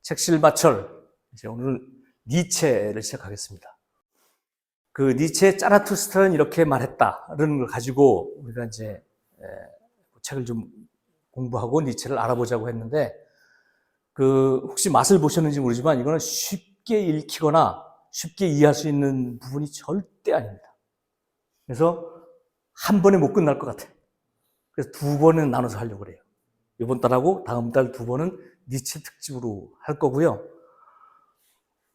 책실마철, 이제 오늘 니체를 시작하겠습니다. 그 니체의 짜라투스트라는 이렇게 말했다라는 걸 가지고 우리가 이제 책을 좀 공부하고 니체를 알아보자고 했는데, 그 혹시 맛을 보셨는지 모르지만 이거는 쉽게 읽히거나 쉽게 이해할 수 있는 부분이 절대 아닙니다. 그래서 한 번에 못 끝날 것 같아요. 그래서 두 번은 나눠서 하려고 그래요. 이번 달하고 다음 달 두 번은 니체 특집으로 할 거고요.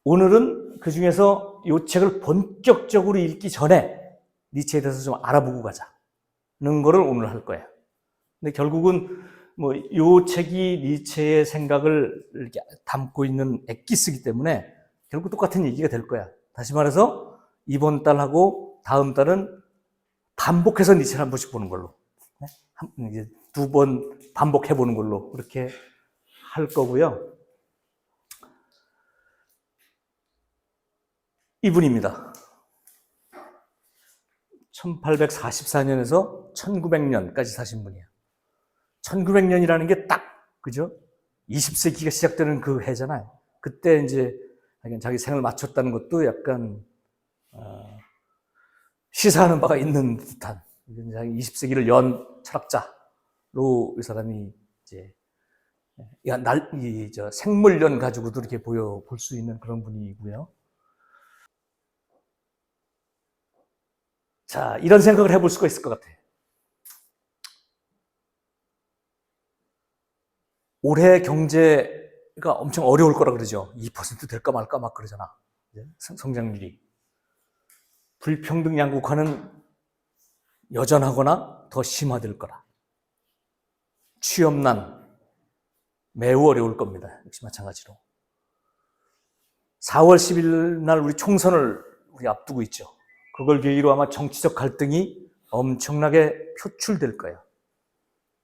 오늘은 그 중에서 이 책을 본격적으로 읽기 전에 니체에 대해서 좀 알아보고 가자는 거를 오늘 할 거예요. 근데 결국은 뭐 이 책이 니체의 생각을 이렇게 담고 있는 엑기스이기 때문에 결국 똑같은 얘기가 될 거야. 다시 말해서 이번 달하고 다음 달은 반복해서 니체를 한 번씩 보는 걸로, 이제 두 번 반복해 보는 걸로 그렇게 할 거고요. 이분입니다. 1844년에서 1900년까지 사신 분이에요. 1900년이라는 게 딱, 그죠? 20세기가 시작되는 그 해잖아요. 그때 이제 자기 생을 마쳤다는 것도 약간 시사하는 바가 있는 듯한, 20세기를 연 철학자로 이 사람이 이제 생물련 가지고도 이렇게 볼 수 있는 그런 분이고요. 자, 이런 생각을 해볼 수가 있을 것 같아요. 올해 경제가 엄청 어려울 거라 그러죠. 2% 될까 말까 막 그러잖아. 성장률이. 불평등 양극화는 여전하거나 더 심화될 거라. 취업난 매우 어려울 겁니다. 역시 마찬가지로. 4월 10일 날 우리 총선을 앞두고 있죠. 그걸 계기로 아마 정치적 갈등이 엄청나게 표출될 거예요.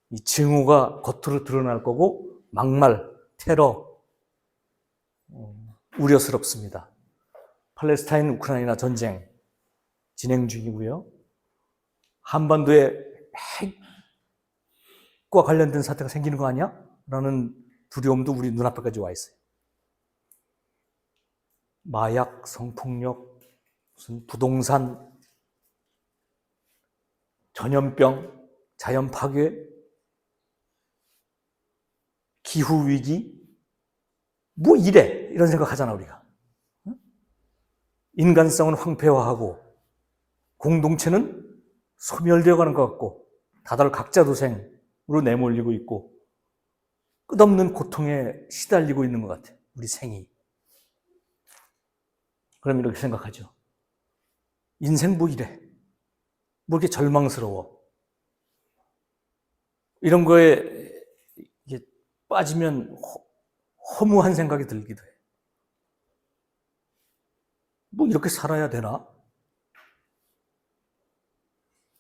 이 징후가 겉으로 드러날 거고, 막말, 테러, 우려스럽습니다. 팔레스타인 우크라이나 전쟁 진행 중이고요. 한반도에 핵과 관련된 사태가 생기는 거 아니야? 라는 두려움도 우리 눈앞에까지 와 있어요. 마약, 성폭력, 무슨 부동산, 전염병, 자연 파괴, 기후위기, 뭐 이런 생각 하잖아, 우리가. 인간성은 황폐화하고, 공동체는 소멸되어 가는 것 같고, 다들 각자 도생으로 내몰리고 있고, 끝없는 고통에 시달리고 있는 것 같아요, 우리 생이. 그럼 이렇게 생각하죠. 인생 뭐 이래? 뭐 이렇게 절망스러워? 이런 거에 빠지면 허무한 생각이 들기도 해. 뭐 이렇게 살아야 되나?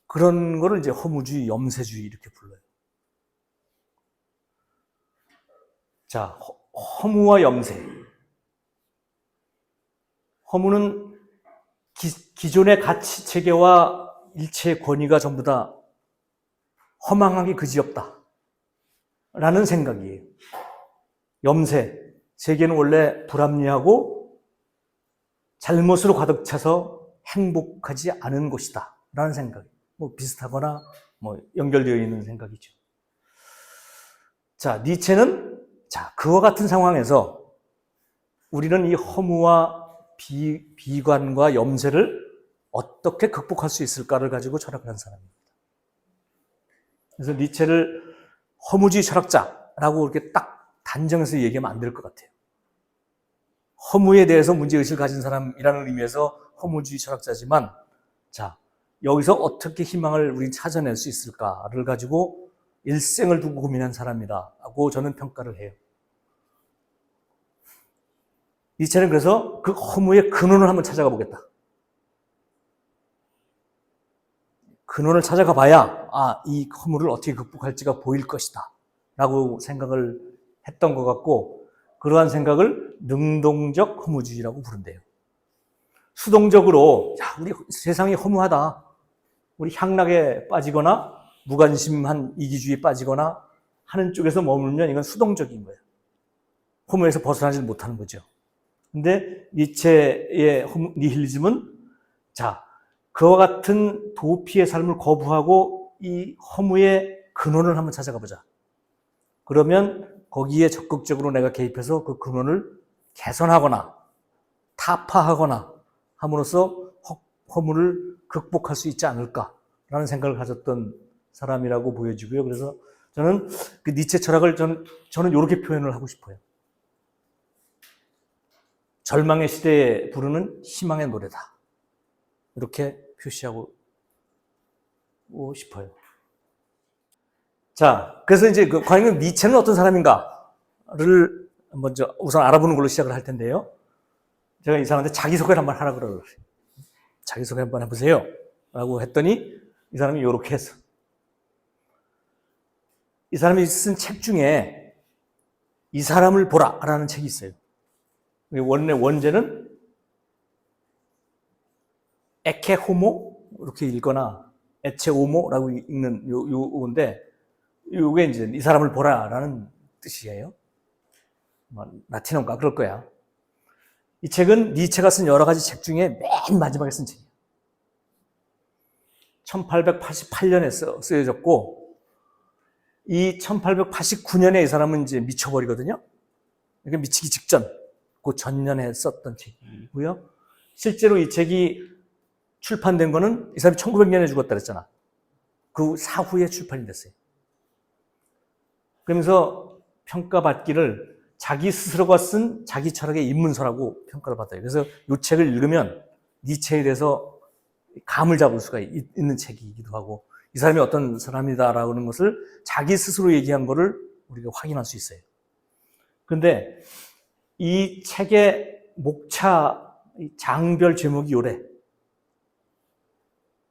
그런 거를 이제 허무주의, 염세주의 이렇게 불러요. 자, 허무와 염세. 허무는 기존의 가치 체계와 일체의 권위가 전부 다 허망하기 그지없다 라는 생각이에요. 염세, 세계는 원래 불합리하고 잘못으로 가득 차서 행복하지 않은 곳이다 라는 생각. 뭐 비슷하거나 뭐 연결되어 있는 생각이죠. 자, 니체는 그와 같은 상황에서 우리는 이 허무와 비관과 염세를 어떻게 극복할 수 있을까를 가지고 철학을 한 사람입니다. 그래서 니체를 허무주의 철학자라고 이렇게 딱 단정해서 얘기하면 안 될 것 같아요. 허무에 대해서 문제의식을 가진 사람이라는 의미에서 허무주의 철학자지만, 자, 여기서 어떻게 희망을 우린 찾아낼 수 있을까를 가지고 일생을 두고 고민한 사람이라고 저는 평가를 해요. 니체는 그래서 그 허무의 근원을 한번 찾아가 보겠다. 근원을 찾아가 봐야 이 허무를 어떻게 극복할지가 보일 것이다 라고 생각을 했던 것 같고, 그러한 생각을 능동적 허무주의라고 부른대요. 수동적으로 우리 세상이 허무하다, 우리 향락에 빠지거나 무관심한 이기주의에 빠지거나 하는 쪽에서 머물면 이건 수동적인 거예요. 호모에서 벗어나지 못하는 거죠. 근데 니체의 니힐리즘은 자, 그와 같은 도피의 삶을 거부하고 이 허무의 근원을 한번 찾아가 보자. 그러면 거기에 적극적으로 내가 개입해서 그 근원을 개선하거나 타파하거나 함으로써 허무를 극복할 수 있지 않을까라는 생각을 가졌던 사람이라고 보여지고요. 그래서 저는 그 니체 철학을 저는 이렇게 표현을 하고 싶어요. 절망의 시대에 부르는 희망의 노래다. 이렇게 표시하고 싶어요. 자, 그래서 이제 과연 니체는 어떤 사람인가를 먼저 우선 알아보는 걸로 시작을 할 텐데요. 제가 이 사람한테 자기소개를 한번 하라 그러더라고요. 자기소개 한번 해보세요. 라고 했더니 이 사람이 이렇게 했어. 이 사람이 쓴 책 중에 이 사람을 보라 라는 책이 있어요. 원제는 에케 호모 이렇게 읽거나 에체 오모라고 읽는 요건데 요게 이제 이 사람을 보라라는 뜻이에요. 라틴어인가 그럴 거야. 이 책은 니체가 쓴 여러 가지 책 중에 맨 마지막에 쓴 책이에요. 1888년에 쓰여졌고 이 1889년에 이 사람은 이제 미쳐버리거든요. 그러니까 미치기 직전 그 전년에 썼던 책이고요. 실제로 이 책이 출판된 거는 이 사람이 1900년에 죽었다 그랬잖아. 그 사후에 출판이 됐어요. 그러면서 평가받기를 자기 스스로가 쓴 자기 철학의 입문서라고 평가를 받아요. 그래서 이 책을 읽으면 니체에 대해서 감을 잡을 수가 있는 책이기도 하고 이 사람이 어떤 사람이다라고 하는 것을 자기 스스로 얘기한 거를 우리가 확인할 수 있어요. 그런데 이 책의 목차 장별 제목이 요래.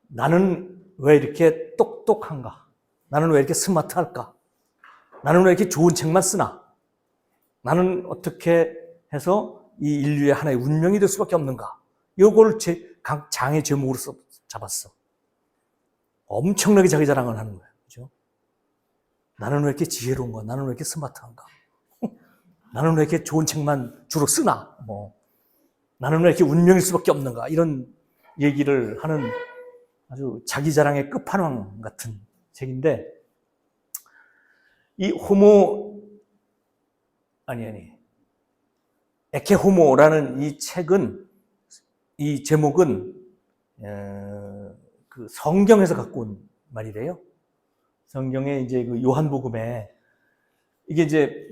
나는 왜 이렇게 똑똑한가? 나는 왜 이렇게 스마트할까? 나는 왜 이렇게 좋은 책만 쓰나? 나는 어떻게 해서 이 인류의 하나의 운명이 될 수밖에 없는가? 요거를 각 장의 제목으로 잡았어. 엄청나게 자기 자랑을 하는 거예요. 그죠? 나는 왜 이렇게 지혜로운가? 나는 왜 이렇게 스마트한가? 나는 왜 이렇게 좋은 책만 주로 쓰나? 나는 왜 이렇게 운명일 수밖에 없는가? 이런 얘기를 하는 아주 자기 자랑의 끝판왕 같은 책인데, 이 에케 호모라는 이 책은, 이 제목은, 그 성경에서 갖고 온 말이래요. 성경에 이제 그 요한복음에, 이게 이제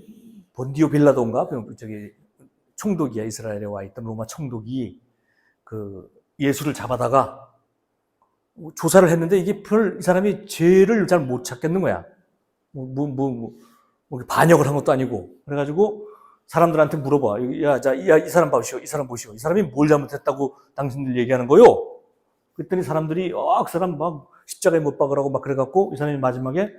본디오 빌라도인가? 저기 총독이야. 이스라엘에 와 있던 로마 총독이 그 예수를 잡아다가 조사를 했는데 이게 이 사람이 죄를 잘 못 찾겠는 거야. 반역을 한 것도 아니고. 그래가지고 사람들한테 물어봐. 이 사람 보시오. 이 사람 보시오. 이 사람이 뭘 잘못했다고 당신들 얘기하는 거요? 그랬더니 사람들이, 그 사람 막 십자가에 못 박으라고 막 그래갖고 이 사람이 마지막에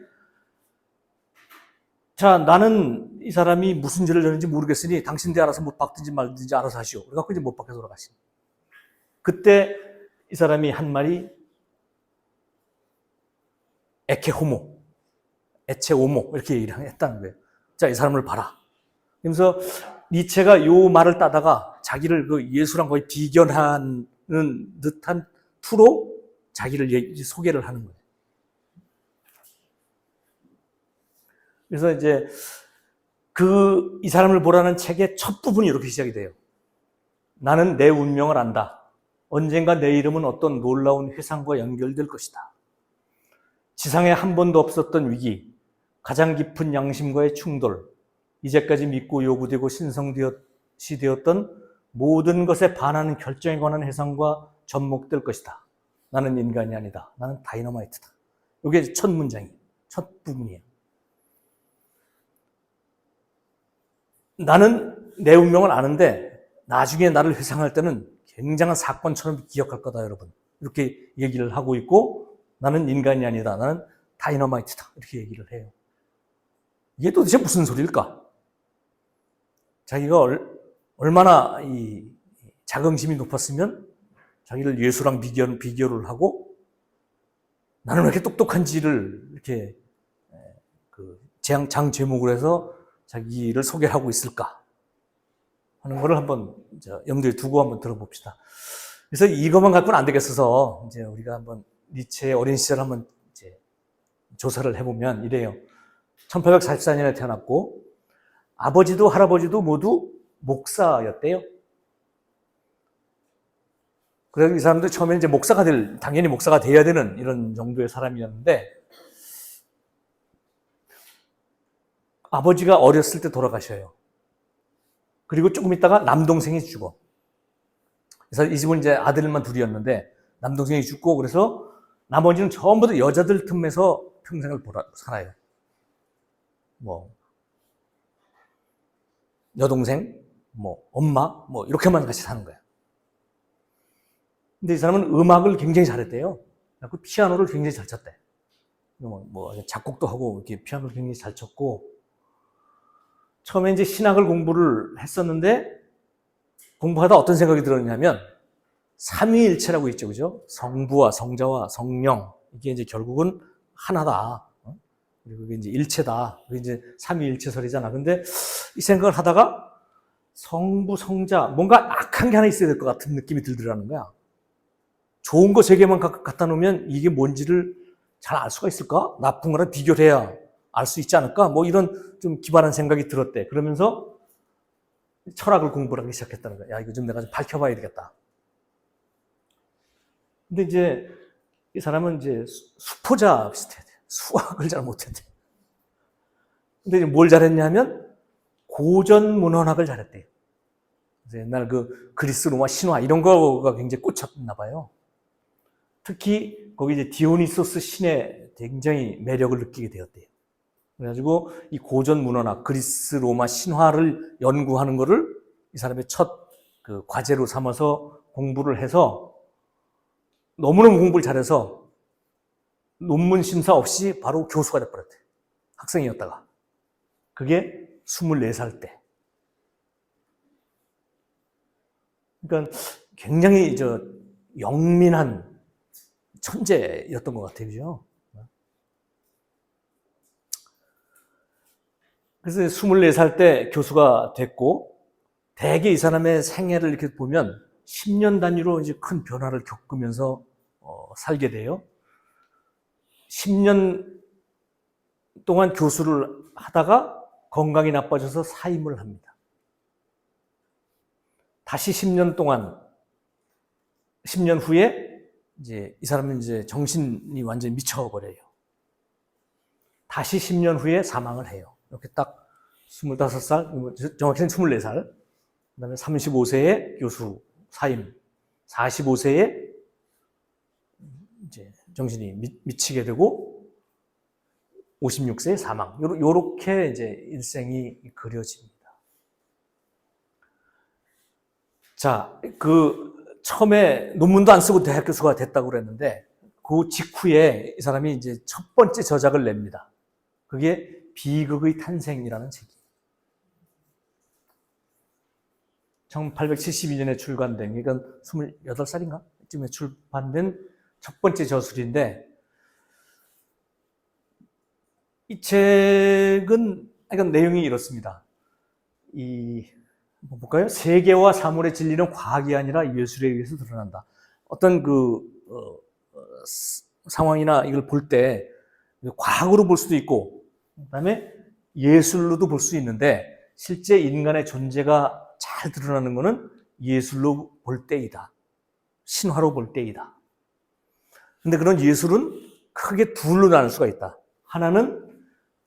자, 나는 이 사람이 무슨 죄를 졌는지 모르겠으니 당신들 알아서 못 박든지 말든지 알아서 하시오. 그래갖고 이제 못 박혀 돌아가시오. 그때 이 사람이 한 말이 에케 호모, 에체 오모 이렇게 얘기를 했다는 거예요. 자, 이 사람을 봐라. 그러면서 니체가 요 말을 따다가 자기를 그 예수랑 거의 비견하는 듯한 투로 자기를 소개를 하는 거예요. 그래서 이제 이 사람을 보라는 책의 첫 부분이 이렇게 시작이 돼요. 나는 내 운명을 안다. 언젠가 내 이름은 어떤 놀라운 회상과 연결될 것이다. 지상에 한 번도 없었던 위기, 가장 깊은 양심과의 충돌, 이제까지 믿고 요구되고 신성시되었던 모든 것에 반하는 결정에 관한 해상과 접목될 것이다. 나는 인간이 아니다. 나는 다이너마이트다. 이게 첫 문장이에요. 첫 부분이에요. 나는 내 운명을 아는데 나중에 나를 회상할 때는 굉장한 사건처럼 기억할 거다, 여러분. 이렇게 얘기를 하고 있고 나는 인간이 아니다. 나는 다이너마이트다. 이렇게 얘기를 해요. 이게 도대체 무슨 소리일까? 자기가 얼마나 이 자긍심이 높았으면 자기를 예수랑 비교를 하고 나는 왜 이렇게 똑똑한지를 이렇게 장 제목으로 해서 자기를 소개하고 있을까? 하는 거를 한번 염두에 두고 한번 들어봅시다. 그래서 이것만 갖고는 안 되겠어서 이제 우리가 한번 니체의 어린 시절 한번 이제 조사를 해보면 이래요. 1844년에 태어났고 아버지도 할아버지도 모두 목사였대요. 그래서 이 사람도 처음에 이제 당연히 목사가 돼야 되는 이런 정도의 사람이었는데 아버지가 어렸을 때 돌아가셔요. 그리고 조금 있다가 남동생이 죽어. 그래서 이 집은 이제 아들만 둘이었는데 남동생이 죽고 그래서 나머지는 전부 다 여자들 틈에서 평생을 살아요. 뭐 여동생, 뭐 엄마, 뭐 이렇게만 같이 사는 거야. 근데 이 사람은 음악을 굉장히 잘했대요. 그 피아노를 굉장히 잘 쳤대. 뭐 작곡도 하고 이렇게 피아노를 굉장히 잘 쳤고 처음에 이제 신학을 공부를 했었는데 공부하다 어떤 생각이 들었냐면 삼위일체라고 있죠, 그죠? 성부와 성자와 성령 이게 이제 결국은 하나다. 그리고 이게 이제 일체다. 그게 이제 삼위일체설이잖아. 근데 이 생각을 하다가 성부, 성자 뭔가 악한 게 하나 있어야 될 것 같은 느낌이 들더라는 거야. 좋은 거 세 개만 갖다 놓으면 이게 뭔지를 잘 알 수가 있을까? 나쁜 거랑 비교를 해야 알 수 있지 않을까? 뭐 이런 좀 기발한 생각이 들었대. 그러면서 철학을 공부를 하기 시작했다는 거야. 야, 이거 좀 내가 좀 밝혀봐야 되겠다. 근데 이제 이 사람은 이제 수포자 비슷해. 수학을 잘 못했대. 근데 이제 뭘 잘했냐면 고전 문헌학을 잘했대요. 그래서 옛날 그 그리스 로마 신화 이런 거가 굉장히 꽂혔나 봐요. 특히 거기 이제 디오니소스 신의 굉장히 매력을 느끼게 되었대요. 그래가지고 이 고전 문헌학, 그리스 로마 신화를 연구하는 거를 이 사람의 첫 그 과제로 삼아서 공부를 해서 너무너무 공부를 잘해서 논문 심사 없이 바로 교수가 돼버렸대. 학생이었다가. 그게 24살 때. 그러니까 굉장히 영민한 천재였던 것 같아요. 그죠? 그래서 24살 때 교수가 됐고, 대개 이 사람의 생애를 이렇게 보면 10년 단위로 이제 큰 변화를 겪으면서 살게 돼요. 10년 동안 교수를 하다가 건강이 나빠져서 사임을 합니다. 다시 10년 후에 이제 이 사람은 이제 정신이 완전히 미쳐버려요. 다시 10년 후에 사망을 해요. 이렇게 딱 25살, 정확히는 24살, 그 다음에 35세에 교수 사임, 45세에 이제 정신이 미치게 되고, 56세에 사망. 요렇게 이제 일생이 그려집니다. 자, 처음에 논문도 안 쓰고 대학 교수가 됐다고 그랬는데, 그 직후에 이 사람이 이제 첫 번째 저작을 냅니다. 그게 비극의 탄생이라는 책이에요. 1872년에 출간된, 그러니까 28살인가? 쯤에 출판된 첫 번째 저술인데, 이 책은, 그러니까 내용이 이렇습니다. 한번 볼까요? 세계와 사물의 진리는 과학이 아니라 예술에 의해서 드러난다. 어떤 상황이나 이걸 볼 때, 과학으로 볼 수도 있고, 그 다음에 예술로도 볼 수 있는데, 실제 인간의 존재가 잘 드러나는 것은 예술로 볼 때이다. 신화로 볼 때이다. 근데 그런 예술은 크게 둘로 나눌 수가 있다. 하나는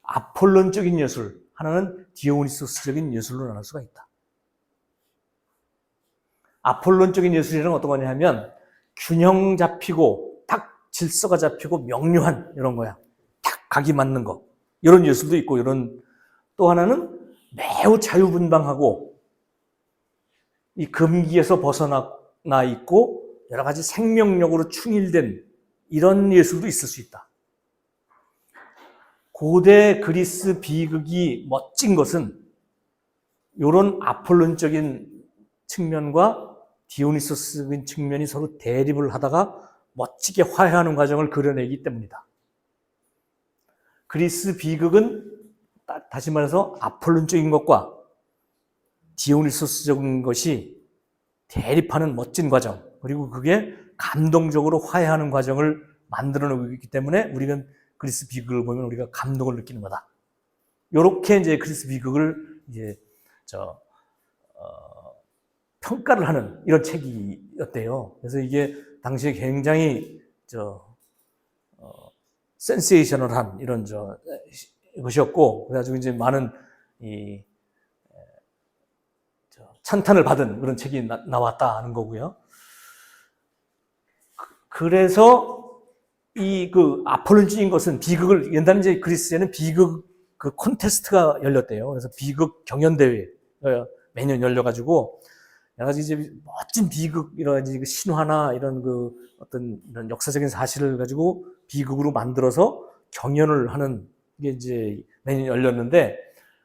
아폴론적인 예술, 하나는 디오니소스적인 예술로 나눌 수가 있다. 아폴론적인 예술이란 어떤 거냐 하면 균형 잡히고 딱 질서가 잡히고 명료한 이런 거야. 딱 각이 맞는 거. 이런 예술도 있고, 또 하나는 매우 자유분방하고 이 금기에서 벗어나 있고 여러 가지 생명력으로 충일된 이런 예술도 있을 수 있다. 고대 그리스 비극이 멋진 것은 이런 아폴론적인 측면과 디오니소스적인 측면이 서로 대립을 하다가 멋지게 화해하는 과정을 그려내기 때문이다. 그리스 비극은 다시 말해서 아폴론적인 것과 디오니소스적인 것이 대립하는 멋진 과정, 그리고 그게 감동적으로 화해하는 과정을 만들어내고 있기 때문에 우리는 그리스 비극을 보면 우리가 감동을 느끼는 거다. 요렇게 이제 그리스 비극을 이제 평가를 하는 이런 책이었대요. 그래서 이게 당시에 굉장히 센세이셔널한 이런 것이었고, 그래가지고 이제 많은 찬탄을 받은 그런 책이 나왔다 하는 거고요. 그래서 아폴론주의인 것은 비극을, 옛날에 이제 그리스에는 비극 그 콘테스트가 열렸대요. 그래서 비극 경연대회가 매년 열려가지고, 여러 가지 이제 멋진 비극, 여러 가지 신화나 이런 어떤 이런 역사적인 사실을 가지고 비극으로 만들어서 경연을 하는 게 이제 매년 열렸는데,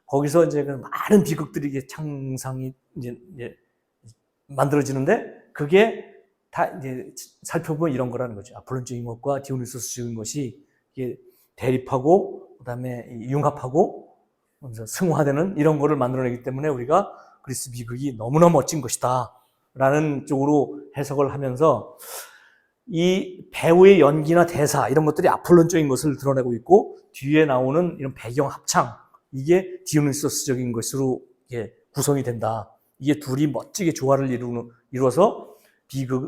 거기서 이제 많은 비극들이 이게 창상이 이제 만들어지는데, 그게 다 이제 살펴보면 이런 거라는 거죠. 아폴론적인 것과 디오니소스적인 것이 이게 대립하고, 그 다음에 융합하고, 승화되는 이런 거를 만들어내기 때문에 우리가 그리스 비극이 너무나 멋진 것이다 라는 쪽으로 해석을 하면서, 이 배우의 연기나 대사 이런 것들이 아폴론적인 것을 드러내고 있고, 뒤에 나오는 이런 배경 합창, 이게 디오니소스적인 것으로 구성이 된다. 이게 둘이 멋지게 조화를 이루어서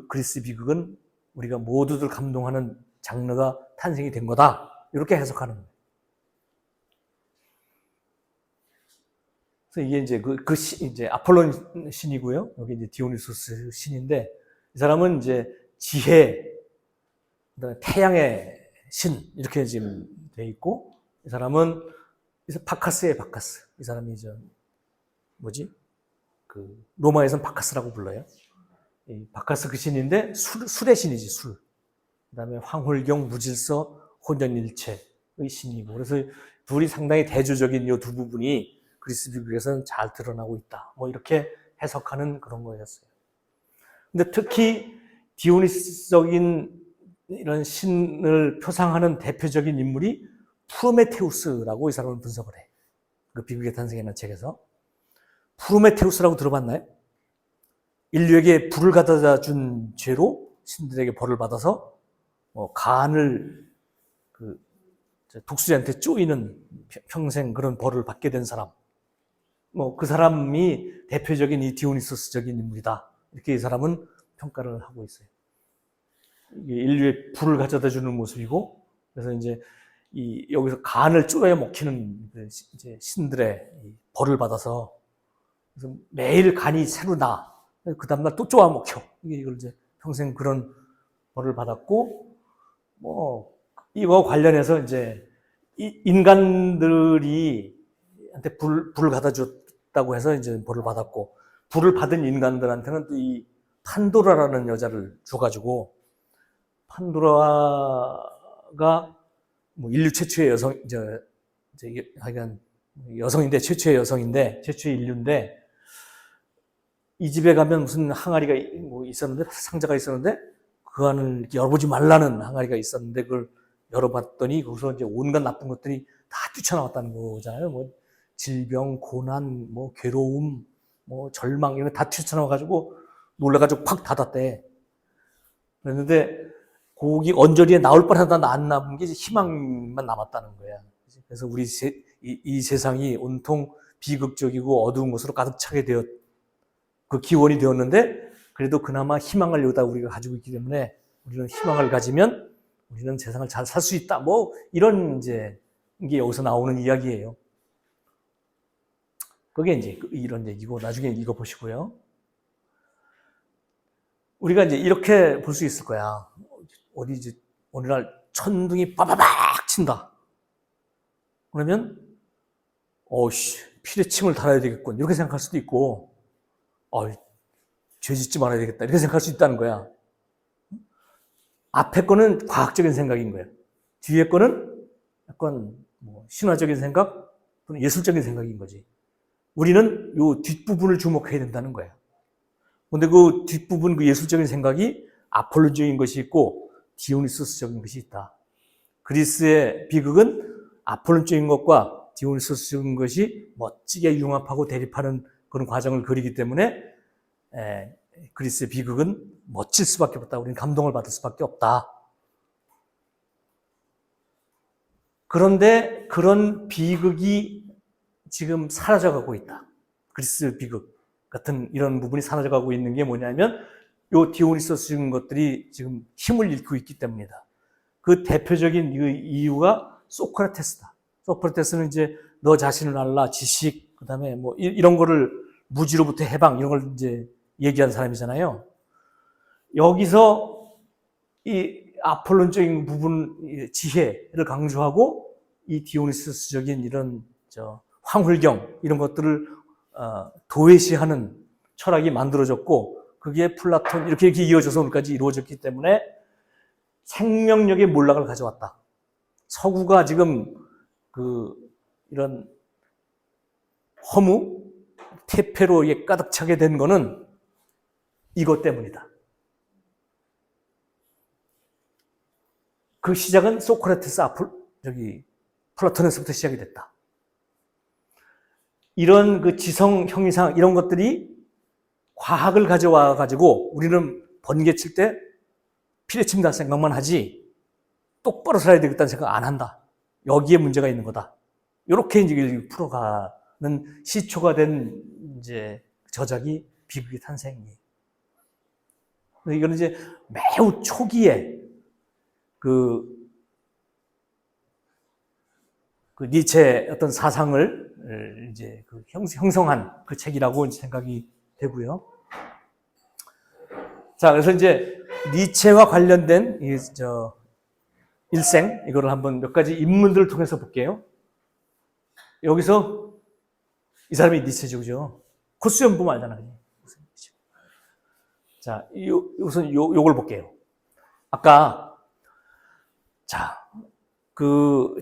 그리스 비극은 우리가 모두들 감동하는 장르가 탄생이 된 거다. 이렇게 해석하는 거예요. 그래서 이게 이제 이제 아폴론 신이고요. 여기 이제 디오니소스 신인데, 이 사람은 이제 지혜, 태양의 신 이렇게 지금 돼 있고, 이 사람은 바카스예요, 바카스. 이 사람이 로마에서는 바카스라고 불러요. 이 바카스 그 신인데 술의 신이지, 술. 그다음에 황홀경, 무질서, 혼연일체의 신이고, 그래서 둘이 상당히 대조적인 이 두 부분이 그리스 비극에서는 잘 드러나고 있다. 뭐 이렇게 해석하는 그런 거였어요. 근데 특히 디오니스적인 이런 신을 표상하는 대표적인 인물이 프로메테우스라고 이 사람을 분석을 해. 그 비극의 탄생이라는 책에서. 프로메테우스라고 들어봤나요? 인류에게 불을 가져다 준 죄로 신들에게 벌을 받아서 간을 독수리한테 쪼이는 평생 그런 벌을 받게 된 사람. 그 사람이 대표적인 이 디오니소스적인 인물이다. 이렇게 이 사람은 평가를 하고 있어요. 인류의 불을 가져다 주는 모습이고, 그래서 이제 여기서 간을 쪼여 먹히는 이제 신들의 벌을 받아서, 그래서 매일 간이 새로 나. 그 다음날 또 쪼아 먹혀. 이걸 이제 평생 그런 벌을 받았고, 이거 관련해서 이제 인간들이 한테 불을 갖다 줬다고 해서 이제 벌을 받았고, 불을 받은 인간들한테는 또 이 판도라라는 여자를 줘가지고, 판도라가 인류 최초의 여성인데, 최초의 여성인데, 최초의 인류인데, 이 집에 가면 무슨 항아리가 있었는데, 상자가 있었는데, 그 안을 열어보지 말라는 항아리가 있었는데, 그걸 열어봤더니, 거기서 이제 온갖 나쁜 것들이 다 뛰쳐나왔다는 거잖아요. 질병, 고난, 괴로움, 절망, 이런 거 다 뛰쳐나와가지고, 놀라가지고 팍 닫았대. 그랬는데, 거기 언저리에 나올 뻔하다 안 남은 게 희망만 남았다는 거야. 그래서 이 세상이 온통 비극적이고 어두운 것으로 가득 차게 그 기원이 되었는데, 그래도 그나마 희망을 여기다 우리가 가지고 있기 때문에, 우리는 희망을 가지면 우리는 세상을 잘 살 수 있다. 이런 이제 이게 여기서 나오는 이야기예요. 그게 이제 이런 얘기고, 나중에 이거 보시고요. 우리가 이제 이렇게 볼 수 있을 거야. 어디지? 어느 날 천둥이 빠바박 친다. 그러면 피레침을 달아야 되겠군. 이렇게 생각할 수도 있고, 죄 짓지 말아야 되겠다. 이렇게 생각할 수 있다는 거야. 앞에 거는 과학적인 생각인 거야. 뒤에 거는 약간 신화적인 생각 또는 예술적인 생각인 거지. 우리는 이 뒷부분을 주목해야 된다는 거야. 근데 그 뒷부분, 그 예술적인 생각이 아폴론적인 것이 있고 디오니소스적인 것이 있다. 그리스의 비극은 아폴론적인 것과 디오니소스적인 것이 멋지게 융합하고 대립하는 그런 과정을 그리기 때문에 그리스의 비극은 멋질 수밖에 없다. 우리는 감동을 받을 수밖에 없다. 그런데 그런 비극이 지금 사라져가고 있다. 그리스 비극 같은 이런 부분이 사라져가고 있는 게 뭐냐면 요 디오니소스적인 것들이 지금 힘을 잃고 있기 때문이다. 그 대표적인 이유가 소크라테스다. 소크라테스는 이제 너 자신을 알라, 지식, 그 다음에 뭐 이런 거를 무지로부터 해방 이런 걸 이제 얘기한 사람이잖아요. 여기서 이 아폴론적인 부분, 지혜를 강조하고 이 디오니소스적인 이런 황홀경 이런 것들을 도외시하는 철학이 만들어졌고 그게 플라톤 이렇게 이어져서 오늘까지 이루어졌기 때문에 생명력의 몰락을 가져왔다. 서구가 지금 이런 허무, 퇴폐로 가득 차게 된 거는 이것 때문이다. 그 시작은 소크라테스 플라톤에서부터 시작이 됐다. 이런 그 지성, 형이상 이런 것들이 과학을 가져와 가지고 우리는 번개칠 때 피레침다 생각만 하지 똑바로 살아야 되겠다는 생각 안 한다. 여기에 문제가 있는 거다. 이렇게 이제 풀어가는 시초가 된 이제 저작이 비극의 탄생이에요. 이거는 이제 매우 초기에 그 니체의 어떤 사상을 이제 형성한 그 책이라고 생각이 되고요. 자, 그래서 이제 니체와 관련된 일생 이거를 한번 몇 가지 인물들을 통해서 볼게요. 여기서 이 사람이 니체죠, 그죠? 코스염 보면 알잖아요. 자, 우선 요걸 볼게요. 아까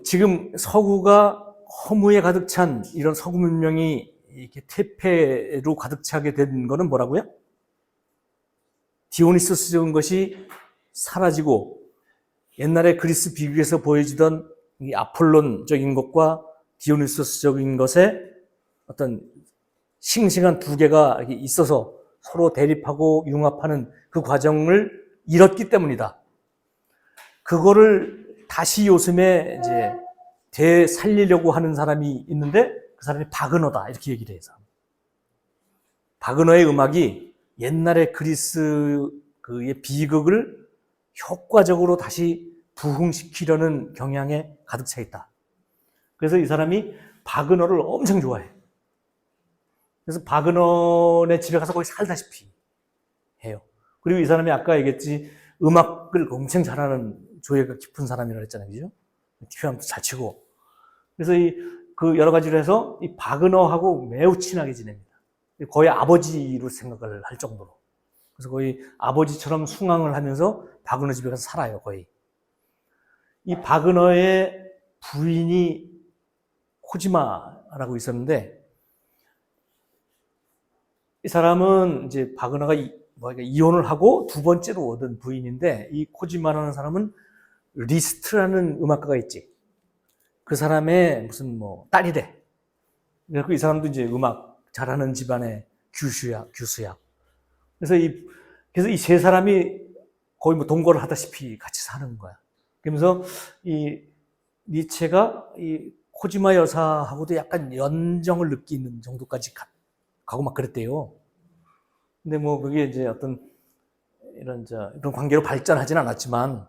지금 서구가 허무에 가득 찬 이런 서구 문명이 이렇게 퇴폐로 가득 차게 된 거는 뭐라고요? 디오니소스적인 것이 사라지고 옛날에 그리스 비극에서 보여지던 이 아폴론적인 것과 디오니소스적인 것에 어떤 싱싱한 두 개가 있어서 서로 대립하고 융합하는 그 과정을 잃었기 때문이다. 그거를 다시 요즘에 이제 되살리려고 하는 사람이 있는데 그 사람이 바그너다 이렇게 얘기를 해서 바그너의 음악이 옛날의 그리스 그의 비극을 효과적으로 다시 부흥시키려는 경향에 가득 차 있다. 그래서 이 사람이 바그너를 엄청 좋아해. 그래서 바그너네 집에 가서 거의 살다시피 해요. 그리고 이 사람이 아까 얘기했지 음악을 엄청 잘하는 조예가 깊은 사람이라고 했잖아요. 그죠? 피아노도 잘 치고. 그래서 그 여러 가지로 해서 이 바그너하고 매우 친하게 지냅니다. 거의 아버지로 생각을 할 정도로. 그래서 거의 아버지처럼 숭앙을 하면서 바그너 집에 가서 살아요, 거의. 이 바그너의 부인이 코지마라고 있었는데, 이 사람은 이제 바그너가 이혼을 하고 두 번째로 얻은 부인인데, 이 코지마라는 사람은 리스트라는 음악가가 있지. 그 사람의 무슨 딸이래. 그래서 이 사람도 이제 음악 잘하는 집안의 규수야. 그래서 이 세 사람이 거의 동거를 하다시피 같이 사는 거야. 그러면서 이 니체가 이 코지마 여사하고도 약간 연정을 느끼는 정도까지 가고 막 그랬대요. 근데 그게 이제 어떤 이런 관계로 발전하진 않았지만,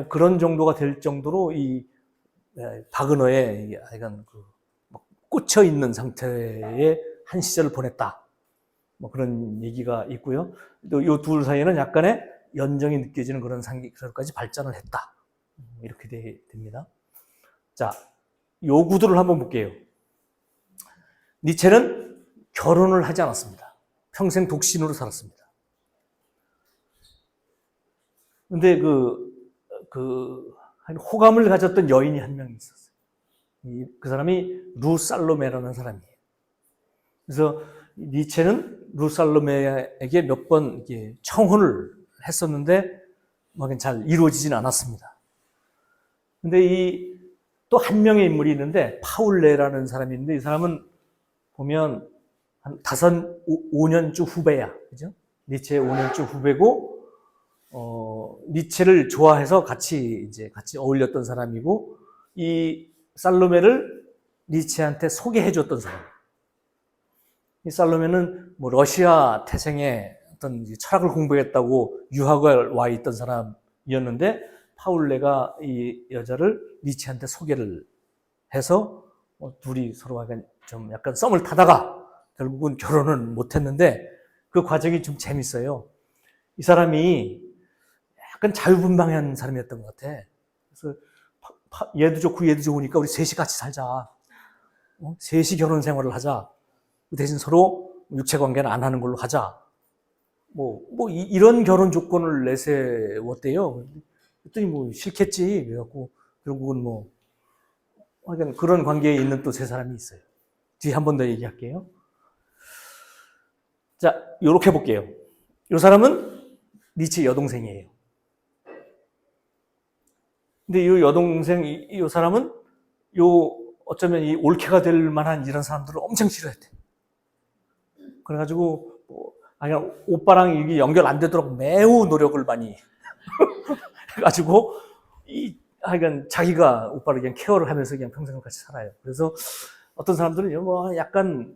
그런 정도가 될 정도로 이 바그너의 약간 꽂혀 있는 상태의 한 시절을 보냈다. 그런 얘기가 있고요. 또 이 둘 사이에는 약간의 연정이 느껴지는 그런 상태까지 발전을 했다. 이렇게 됩니다. 자, 요 구도를 한번 볼게요. 니체는 결혼을 하지 않았습니다. 평생 독신으로 살았습니다. 근데 호감을 가졌던 여인이 한 명 있었어요. 그 사람이 루살로메라는 사람이에요. 그래서 니체는 루살로메에게 몇 번 청혼을 했었는데 잘 이루어지진 않았습니다. 근데 또 한 명의 인물이 있는데 파울레라는 사람이 있는데 이 사람은 보면 한 5년쯤 후배야. 그죠? 니체의 5년쯤 후배고, 니체를 좋아해서 같이 어울렸던 사람이고, 이 살로메를 니체한테 소개해줬던 사람. 이 살로메는 뭐 러시아 태생의 어떤 철학을 공부했다고 유학을 와 있던 사람이었는데, 파울레가 이 여자를 니체한테 소개를 해서 둘이 서로 약간 썸을 타다가 결국은 결혼은 못했는데 그 과정이 좀 재밌어요. 이 사람이 약간 자유분방한 사람이었던 것 같아. 그래서 얘도 좋고 얘도 좋으니까 우리 셋이 같이 살자. 셋이 결혼 생활을 하자. 대신 서로 육체 관계는 안 하는 걸로 하자. 이런 결혼 조건을 내세웠대요. 그랬더니 싫겠지. 그래갖고 결국은 그런 관계에 있는 또 세 사람이 있어요. 뒤에 한 번 더 얘기할게요. 자, 요렇게 볼게요. 요 사람은 니체 여동생이에요. 근데 이 여동생, 이 사람은 어쩌면 이 올케가 될 만한 이런 사람들을 엄청 싫어했대. 그래가지고, 그냥 오빠랑 이게 연결 안 되도록 매우 노력을 많이 해가지고, 하여간 자기가 오빠를 그냥 케어를 하면서 그냥 평생을 같이 살아요. 그래서 어떤 사람들은 약간,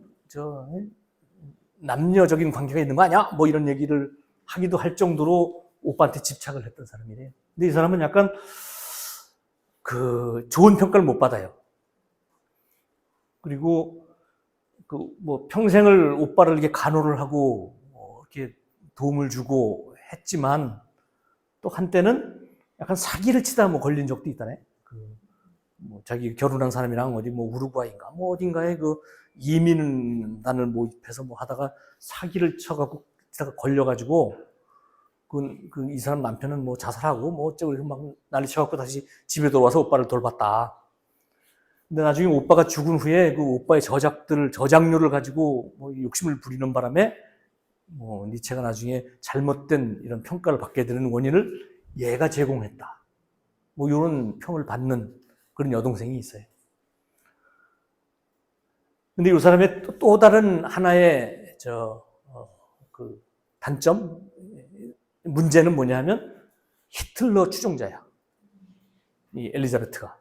남녀적인 관계가 있는 거 아니야? 이런 얘기를 하기도 할 정도로 오빠한테 집착을 했던 사람이래요. 근데 이 사람은 약간, 좋은 평가를 못 받아요. 그리고, 평생을 오빠를 이렇게 간호를 하고, 이렇게 도움을 주고 했지만, 또 한때는 약간 사기를 치다 걸린 적도 있다네. 자기 결혼한 사람이랑 어디 우루과이인가 어딘가에 이민단을 모집해서 하다가 사기를 쳐갖고 걸려가지고 이 사람 남편은 자살하고 어쩌고 이렇게 막 난리 쳐갖고 다시 집에 돌아와서 오빠를 돌봤다. 근데 나중에 오빠가 죽은 후에 그 오빠의 저작료를 가지고 욕심을 부리는 바람에 니체가 나중에 잘못된 이런 평가를 받게 되는 원인을 얘가 제공했다. 이런 평을 받는 그런 여동생이 있어요. 근데 이 사람의 또 다른 하나의 단점, 문제는 뭐냐면 히틀러 추종자야. 이 엘리자베트가.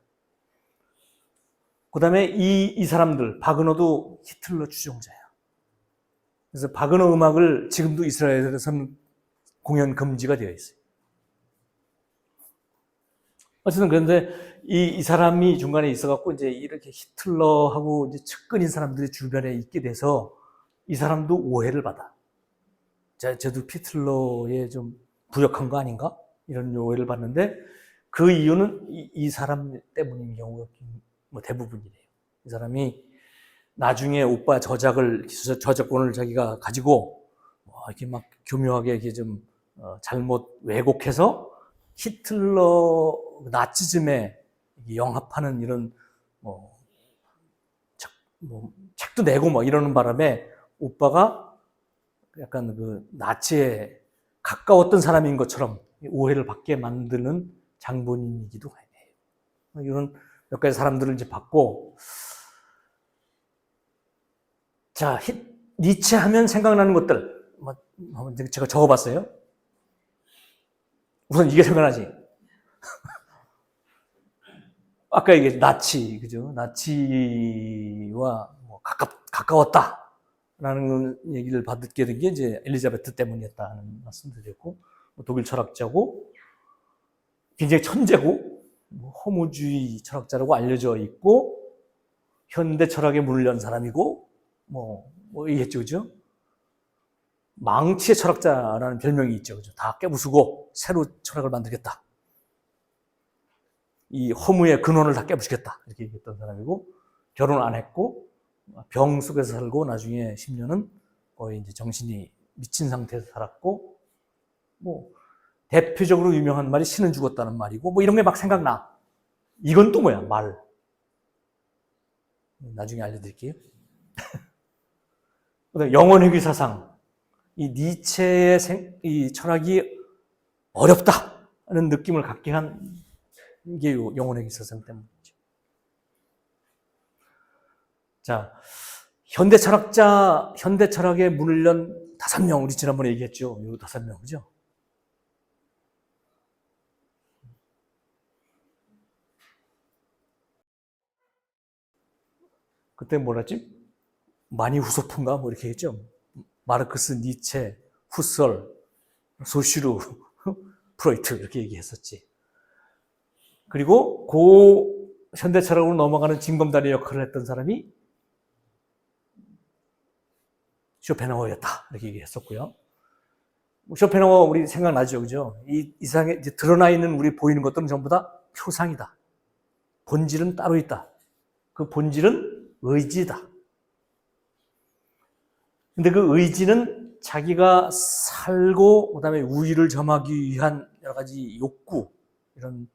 그 다음에 이 사람들, 바그너도 히틀러 추종자야. 그래서 바그너 음악을 지금도 이스라엘에서는 공연 금지가 되어 있어요. 어쨌든 그런데 이 사람이 중간에 있어갖고 이제 이렇게 히틀러하고 이제 측근인 사람들이 주변에 있게 돼서 이 사람도 오해를 받아. 쟤도 히틀러에 좀 부역한 거 아닌가? 이런 오해를 받는데 그 이유는 이 사람 때문인 경우가 대부분이래요. 이 사람이 나중에 오빠 저작권을 자기가 가지고 이렇게 막 교묘하게 이렇게 좀 잘못 왜곡해서 히틀러 나치즘에 영합하는 이런 책도 내고 이러는 바람에 오빠가 약간 나치에 가까웠던 사람인 것처럼 오해를 받게 만드는 장본인이기도 해요. 이런 몇 가지 사람들을 이제 봤고, 자, 니체 하면 생각나는 것들 제가 적어봤어요. 우선 이게 생각나지. 아까 이게 나치, 그죠? 나치와 가까웠다라는 얘기를 받게 된 게 이제 엘리자베트 때문이었다는 말씀드렸고, 독일 철학자고, 굉장히 천재고, 허무주의 철학자라고 알려져 있고, 현대 철학에 문을 연 사람이고, 이겠죠, 그죠? 망치의 철학자라는 별명이 있죠, 그죠? 다 깨부수고 새로 철학을 만들겠다. 이 허무의 근원을 다 깨부수겠다. 이렇게 얘기했던 사람이고, 결혼 안 했고, 병 속에서 살고, 나중에 10년은 거의 이제 정신이 미친 상태에서 살았고, 대표적으로 유명한 말이 신은 죽었다는 말이고, 이런 게 막 생각나. 이건 또 뭐야, 말. 나중에 알려드릴게요. 영혼회귀 사상. 이 니체의 이 철학이 어렵다는 느낌을 갖게 한 게 영혼회귀 사상 때문이죠. 자, 현대 철학자, 현대 철학의 문을 연 5명, 우리 지난번에 얘기했죠. 이 5명, 그죠? 그때 뭐랬지? 마니 후소프인가? 뭐 이렇게 했죠. 마르크스, 니체, 후설, 소슈르, 프로이트 이렇게 얘기했었지. 그리고 고 현대 철학으로 넘어가는 징검다리 역할을 했던 사람이 쇼펜하우어였다. 이렇게 얘기했었고요. 쇼펜하우어 우리 생각나죠, 그죠? 이 이상에 이제 드러나 있는 우리 보이는 것들은 전부 다 표상이다. 본질은 따로 있다. 그 본질은 의지다. 근데 그 의지는 자기가 살고 그다음에 우위를 점하기 위한 여러 가지 욕구 이런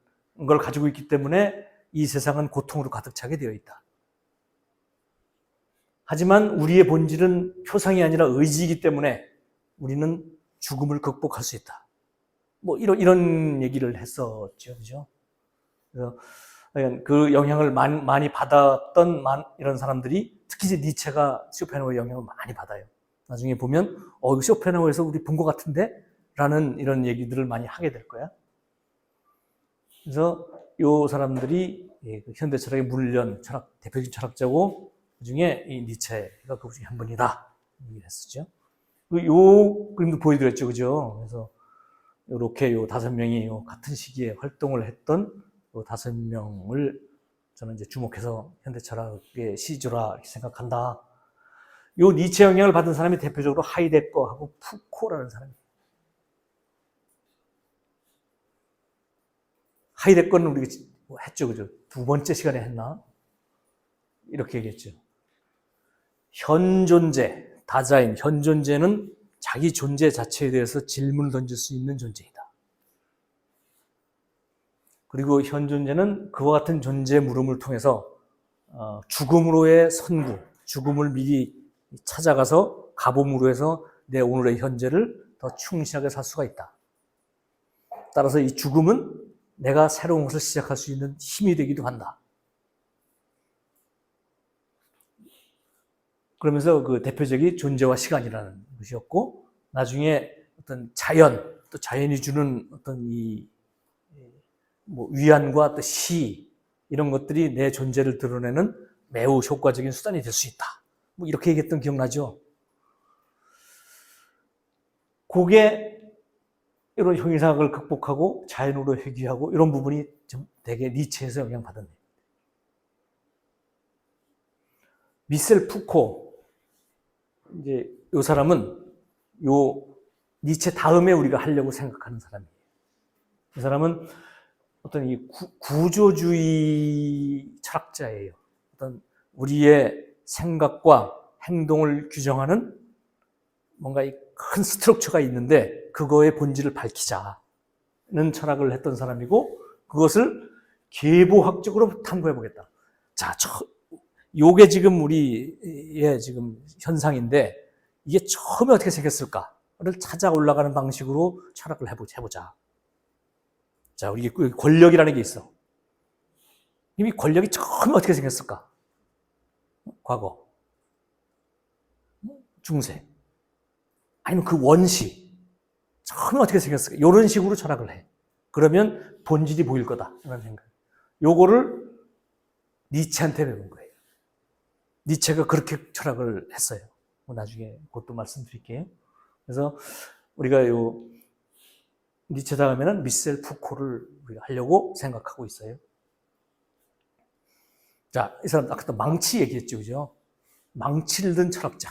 걸 가지고 있기 때문에 이 세상은 고통으로 가득 차게 되어 있다. 하지만 우리의 본질은 표상이 아니라 의지이기 때문에 우리는 죽음을 극복할 수 있다. 뭐 이런 얘기를 했었죠, 그죠? 그래서 그 영향을 많이 받았던 이런 사람들이 특히 이제 니체가 쇼펜하우어의 영향을 많이 받아요. 나중에 보면 쇼펜하우어에서 우리 본 것 같은데? 라는 이런 얘기들을 많이 하게 될 거야. 그래서 이 사람들이 현대 철학의 문을 연 대표적인 철학자고 그중에 이 니체가 그 중에 한 분이다. 얘기를 했었죠. 요 그림도 보여드렸죠, 그죠? 그래서 이렇게 요 5명이 같은 시기에 활동을 했던 요 5명을 저는 이제 주목해서 현대 철학의 시조라 이렇게 생각한다. 요 니체 영향을 받은 사람이 대표적으로 하이데거하고 푸코라는 사람이에요. 하이데거는 우리가 했죠, 그죠? 2번째 시간에 했나? 이렇게 얘기했죠. 현존재, 다자인, 현존재는 자기 존재 자체에 대해서 질문을 던질 수 있는 존재이다. 그리고 현존재는 그와 같은 존재 물음을 통해서 죽음으로의 선구, 죽음을 미리 찾아가서 가봄으로 해서 내 오늘의 현재를 더 충실하게 살 수가 있다. 따라서 이 죽음은 내가 새로운 것을 시작할 수 있는 힘이 되기도 한다. 그러면서 그 대표적인 존재와 시간이라는 것이었고, 나중에 어떤 자연, 또 자연이 주는 어떤 위안과 또 시, 이런 것들이 내 존재를 드러내는 매우 효과적인 수단이 될 수 있다. 뭐 이렇게 얘기했던 기억나죠? 그게 이런 형이상학을 극복하고 자연으로 회귀하고 이런 부분이 좀 되게 니체에서 영향받은 거예요. 미셀 푸코, 이제 이 사람은 요 니체 다음에 우리가 하려고 생각하는 사람이에요. 이 사람은 어떤 이 구조주의 철학자예요. 어떤 우리의 생각과 행동을 규정하는 뭔가 큰 스트럭처가 있는데 그거의 본질을 밝히자는 철학을 했던 사람이고 그것을 계보학적으로 탐구해 보겠다. 자, 요게 지금 우리의 지금 현상인데 이게 처음에 어떻게 생겼을까를 찾아 올라가는 방식으로 철학을 해보자. 자, 우리 권력이라는 게 있어. 이미 권력이 처음에 어떻게 생겼을까? 과거, 중세, 아니면 그 원시 처음에 어떻게 생겼을까? 이런 식으로 철학을 해. 그러면 본질이 보일 거다 이런 생각. 요거를 니체한테 배운 거예요. 니체가 그렇게 철학을 했어요. 나중에 그것도 말씀드릴게요. 그래서 우리가 요 니체 다음에는 미셀 푸코를 우리가 하려고 생각하고 있어요. 자, 이 사람 아까 망치 얘기했죠, 그죠? 망치를 든 철학자.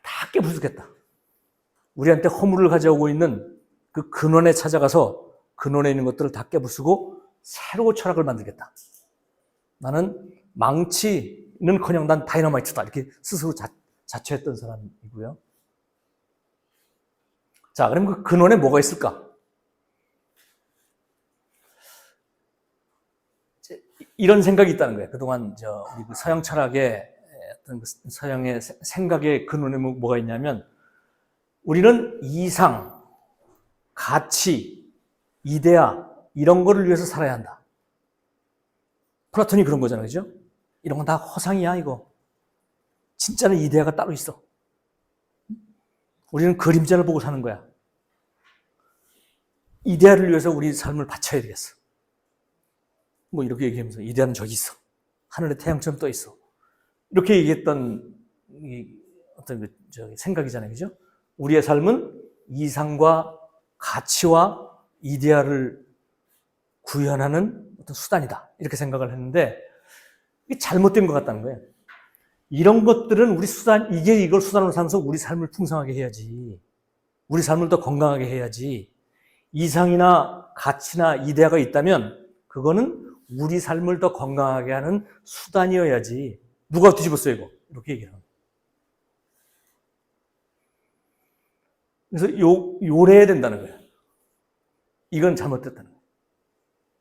다 깨부수겠다. 우리한테 허물을 가져오고 있는 그 근원에 찾아가서 근원에 있는 것들을 다 깨부수고 새로 철학을 만들겠다. 나는 망치는커녕 난 다이너마이트다 이렇게 스스로 자처했던 사람이고요. 자, 그럼 그 근원에 뭐가 있을까? 이런 생각이 있다는 거예요. 그동안 우리 서양 철학의 어떤 서양의 생각의 근원에 뭐가 있냐면 우리는 이상, 가치, 이데아 이런 거를 위해서 살아야 한다. 플라톤이 그런 거잖아요, 그죠? 이런 건 다 허상이야, 이거. 진짜는 이데아가 따로 있어. 우리는 그림자를 보고 사는 거야. 이데아를 위해서 우리 삶을 바쳐야 되겠어. 뭐 이렇게 얘기하면서 이데아는 저기 있어. 하늘에 태양처럼 떠 있어. 이렇게 얘기했던 어떤 생각이잖아요. 그죠? 우리의 삶은 이상과 가치와 이데아를 구현하는 어떤 수단이다. 이렇게 생각을 했는데 이게 잘못된 것 같다는 거예요. 이런 것들은 우리 수단, 이걸 수단으로 삼아서 우리 삶을 풍성하게 해야지. 우리 삶을 더 건강하게 해야지. 이상이나 가치나 이데아가 있다면 그거는 우리 삶을 더 건강하게 하는 수단이어야지. 누가 뒤집었어요, 이거? 이렇게 얘기를 합니다. 그래서 요래야 된다는 거예요. 이건 잘못됐다는 거예요.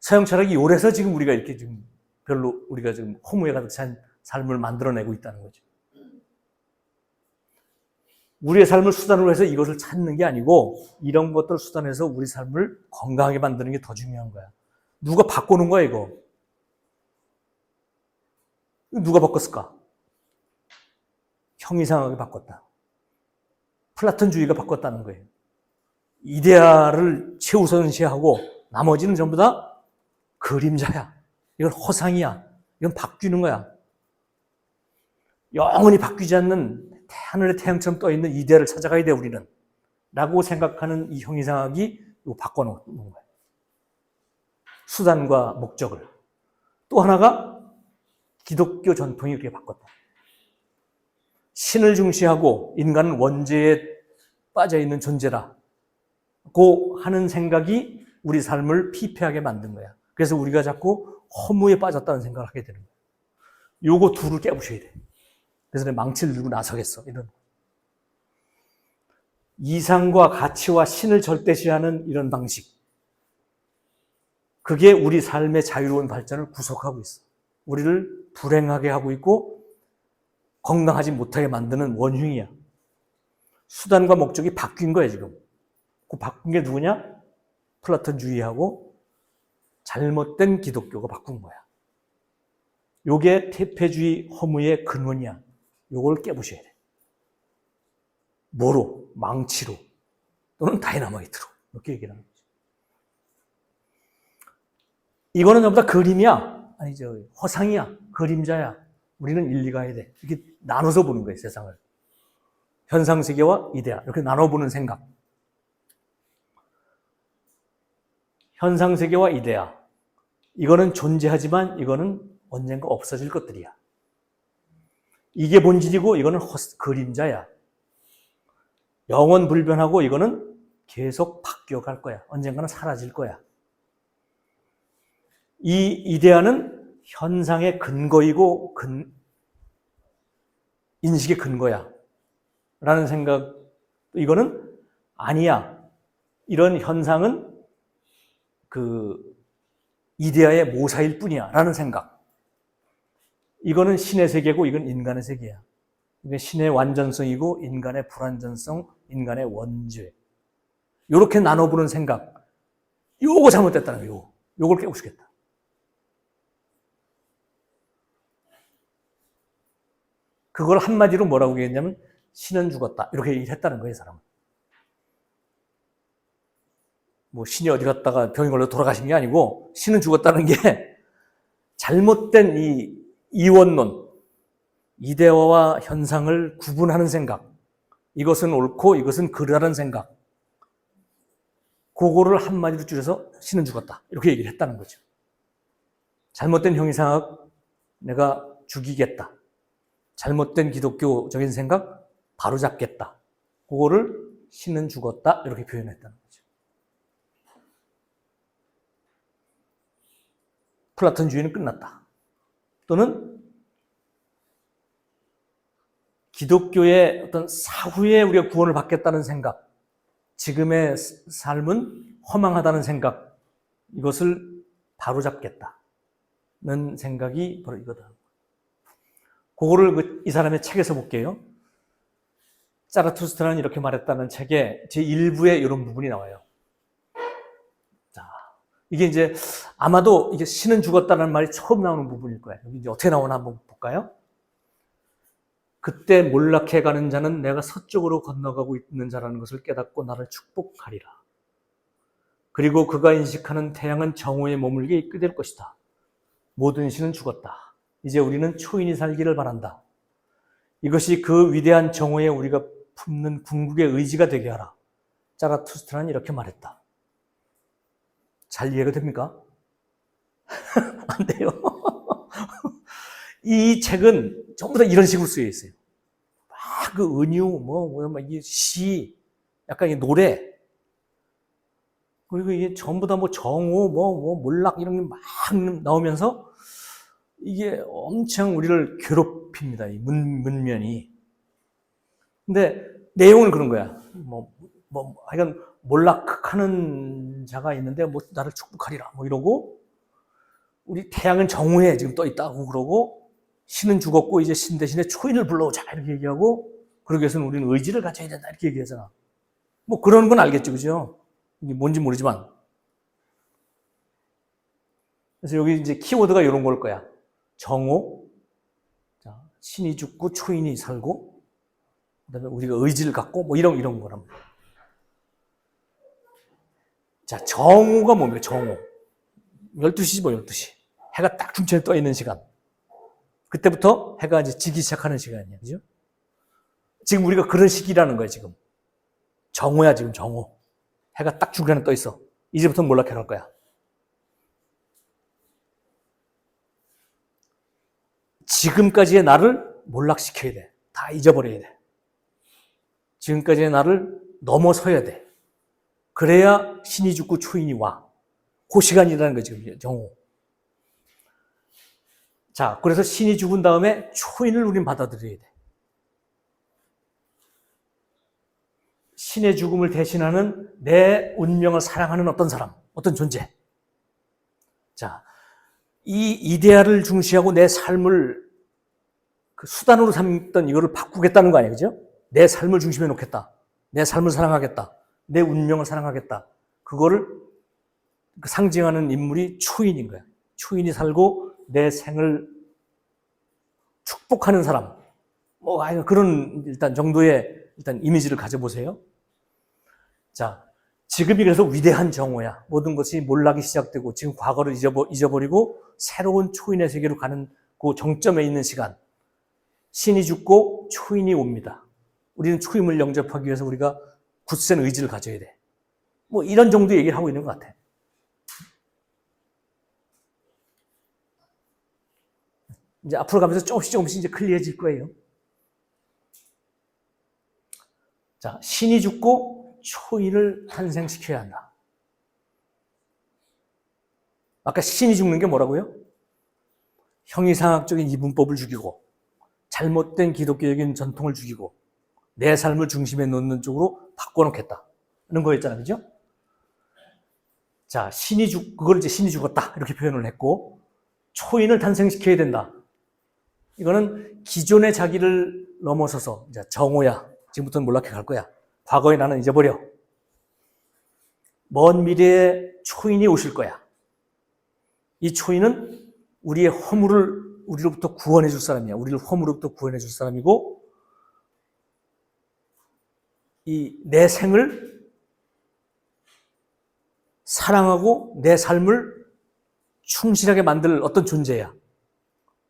서양 철학이 요래서 지금 우리가 이렇게 지금 별로 우리가 지금 허무에 가득 찬 삶을 만들어내고 있다는 거죠. 우리의 삶을 수단으로 해서 이것을 찾는 게 아니고 이런 것들을 수단해서 우리 삶을 건강하게 만드는 게 더 중요한 거야. 누가 바꿔놓은 거야, 이거? 누가 바꿨을까? 형이상하게 바꿨다. 플라톤주의가 바꿨다는 거예요. 이데아를 최우선시하고 나머지는 전부 다 그림자야. 이건 허상이야. 이건 바뀌는 거야. 영원히 바뀌지 않는 하늘의 태양처럼 떠있는 이데아를 찾아가야 돼, 우리는. 라고 생각하는 이 형이상학이 이거 바꿔놓은 거예요. 수단과 목적을. 또 하나가 기독교 전통이 이렇게 바꿨다. 신을 중시하고 인간은 원죄에 빠져있는 존재라고 하는 생각이 우리 삶을 피폐하게 만든 거야. 그래서 우리가 자꾸 허무에 빠졌다는 생각을 하게 되는 거야. 요거 둘을 깨부셔야 돼. 그래서 내가 망치를 들고 나서겠어. 이런. 이상과 가치와 신을 절대시하는 이런 방식. 그게 우리 삶의 자유로운 발전을 구속하고 있어. 우리를 불행하게 하고 있고 건강하지 못하게 만드는 원흉이야. 수단과 목적이 바뀐 거야, 지금. 그 바꾼 게 누구냐? 플라톤주의하고 잘못된 기독교가 바꾼 거야. 요게 퇴폐주의 허무의 근원이야. 요걸 깨부셔야 돼. 뭐로? 망치로 또는 다이너마이트로 이렇게 얘기를 하는 거죠. 이거는 전부 다 그림이야. 아니죠. 허상이야. 그림자야. 우리는 일리가 해야 돼. 이렇게 나눠서 보는 거예요, 세상을. 현상세계와 이데아 이렇게 나눠보는 생각. 현상세계와 이데아 이거는 존재하지만 이거는 언젠가 없어질 것들이야. 이게 본질이고 이거는 그림자야. 영원 불변하고 이거는 계속 바뀌어갈 거야. 언젠가는 사라질 거야. 이 이데아는 현상의 근거이고 인식의 근거야. 라는 생각. 이거는 아니야. 이런 현상은 그 이데아의 모사일 뿐이야. 라는 생각. 이거는 신의 세계고 이건 인간의 세계야. 이게 신의 완전성이고 인간의 불완전성, 인간의 원죄. 요렇게 나눠보는 생각. 요거 잘못됐다는 거예요. 요걸 깨우시겠다. 그걸 한마디로 뭐라고 얘기했냐면 신은 죽었다. 이렇게 얘기를 했다는 거예요, 사람은. 뭐 신이 어디 갔다가 병이 걸려 돌아가신 게 아니고 신은 죽었다는 게 잘못된 이 이원론, 이데아와 현상을 구분하는 생각. 이것은 옳고 이것은 그르다는 생각. 그거를 한마디로 줄여서 신은 죽었다. 이렇게 얘기를 했다는 거죠. 잘못된 형이상학 내가 죽이겠다. 잘못된 기독교적인 생각 바로잡겠다. 그거를 신은 죽었다. 이렇게 표현했다는 거죠. 플라톤주의는 끝났다. 또는 기독교의 어떤 사후에 우리가 구원을 받겠다는 생각, 지금의 삶은 허망하다는 생각, 이것을 바로잡겠다는 생각이 바로 이거다. 그거를 이 사람의 책에서 볼게요. 자라투스트라는 이렇게 말했다는 책에 제1부에 이런 부분이 나와요. 자, 이게 이제 아마도 이게 신은 죽었다는 말이 처음 나오는 부분일 거예요. 여기 이제 어떻게 나오나 한번 볼까요? 볼까요? 그때 몰락해 가는 자는 내가 서쪽으로 건너가고 있는 자라는 것을 깨닫고 나를 축복하리라. 그리고 그가 인식하는 태양은 정오에 머물게 있게 될 것이다. 모든 신은 죽었다. 이제 우리는 초인이 살기를 바란다. 이것이 그 위대한 정오에 우리가 품는 궁극의 의지가 되게 하라. 자라투스트라는 이렇게 말했다. 잘 이해가 됩니까? 안 돼요. 이 책은 전부 다 이런 식으로 쓰여 있어요. 막 그 은유, 이 시, 약간 이 노래, 그리고 이게 전부 다 정오, 몰락 이런 게 막 나오면서 이게 엄청 우리를 괴롭힙니다. 이 문면이. 근데 내용은 그런 거야. 하여간 몰락하는 자가 있는데 나를 축복하리라 이러고, 우리 태양은 정오에 지금 떠 있다고 그러고, 신은 죽었고 이제 신 대신에 초인을 불러오자 이렇게 얘기하고, 그러기 위해서는 우리는 의지를 가져야 된다 이렇게 얘기하잖아. 그런 건 알겠죠, 그죠? 이게 뭔지 모르지만. 그래서 여기 이제 키워드가 이런 걸 거야. 정오, 자, 신이 죽고 초인이 살고, 그다음에 우리가 의지를 갖고 이런 거랍니다. 자, 정오가 뭡니까? 정오. 12시지 12시. 해가 딱 중천에 떠 있는 시간. 그때부터 해가 이제 지기 시작하는 시간이에요. 그죠? 지금 우리가 그런 시기라는 거예요, 지금. 정오야, 지금 정오. 해가 딱 중간에 떠 있어. 이제부터 몰락해 갈 거야. 지금까지의 나를 몰락시켜야 돼. 다 잊어버려야 돼. 지금까지의 나를 넘어서야 돼. 그래야 신이 죽고 초인이 와. 그 시간이라는 거지, 지금 정오. 자, 그래서 신이 죽은 다음에 초인을 우린 받아들여야 돼. 신의 죽음을 대신하는 내 운명을 사랑하는 어떤 사람, 어떤 존재. 자, 이 이데아를 중시하고 내 삶을 그 수단으로 삼던 이거를 바꾸겠다는 거 아니에요, 그죠? 내 삶을 중심에 놓겠다. 내 삶을 사랑하겠다. 내 운명을 사랑하겠다. 그거를 상징하는 인물이 초인인 거야. 초인이 살고 내 생을 축복하는 사람. 그런 일단 정도의 일단 이미지를 가져보세요. 자, 지금이 그래서 위대한 정오야. 모든 것이 몰락이 시작되고 지금 과거를 잊어버리고 새로운 초인의 세계로 가는 그 정점에 있는 시간. 신이 죽고 초인이 옵니다. 우리는 초임을 영접하기 위해서 우리가 굳센 의지를 가져야 돼. 이런 정도 얘기를 하고 있는 것 같아. 이제 앞으로 가면서 조금씩 이제 클리어해질 거예요. 자, 신이 죽고 초인을 탄생시켜야 한다. 아까 신이 죽는 게 뭐라고요? 형이상학적인 이분법을 죽이고 잘못된 기독교적인 전통을 죽이고 내 삶을 중심에 놓는 쪽으로 바꿔놓겠다는 거였잖아요, 그죠? 자, 그걸 이제 신이 죽었다 이렇게 표현을 했고, 초인을 탄생시켜야 된다. 이거는 기존의 자기를 넘어서서 이제 정오야. 지금부터는 몰락해 갈 거야. 과거의 나는 잊어버려. 먼 미래에 초인이 오실 거야. 이 초인은 우리의 허물을 우리로부터 구원해 줄 사람이야. 우리를 허물로부터 구원해 줄 사람이고, 이 내 생을 사랑하고 내 삶을 충실하게 만들 어떤 존재야.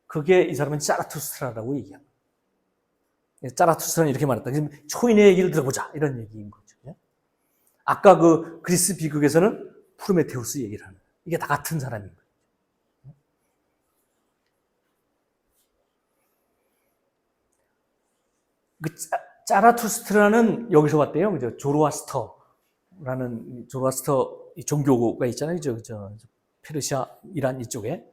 그게 이 사람은 자라투스트라라고 얘기합니다. 자라투스트라는 이렇게 말했다. 지금 초인의 얘기를 들어보자. 이런 얘기인 거죠. 아까 그 그리스 비극에서는 프로메테우스 얘기를 하는 거예요. 이게 다 같은 사람인 거예요. 그 자라투스트라는 여기서 왔대요. 그죠? 조로아스터 종교가 있잖아요. 페르시아, 이란 이쪽에.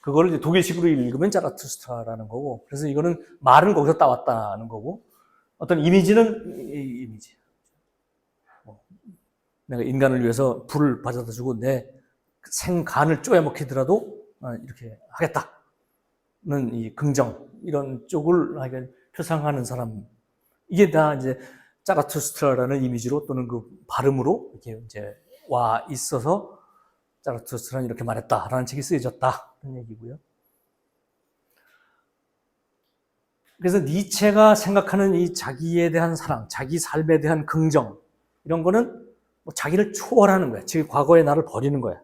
그거를 이제 독일식으로 읽으면 자라투스트라라는 거고, 그래서 이거는 말은 거기서 따왔다는 거고, 어떤 이미지는 이 이미지. 내가 인간을 위해서 불을 가져다 주고 내 생간을 쪼여먹히더라도 이렇게 하겠다는 이 긍정, 이런 쪽을 표상하는 사람. 이게 다 이제 자라투스트라라는 이미지로 또는 그 발음으로 이렇게 이제 와 있어서 자라투스트라는 이렇게 말했다라는 책이 쓰여졌다. 그런 얘기고요. 그래서 니체가 생각하는 이 자기에 대한 사랑, 자기 삶에 대한 긍정, 이런 거는 뭐 자기를 초월하는 거야. 지금 과거의 나를 버리는 거야.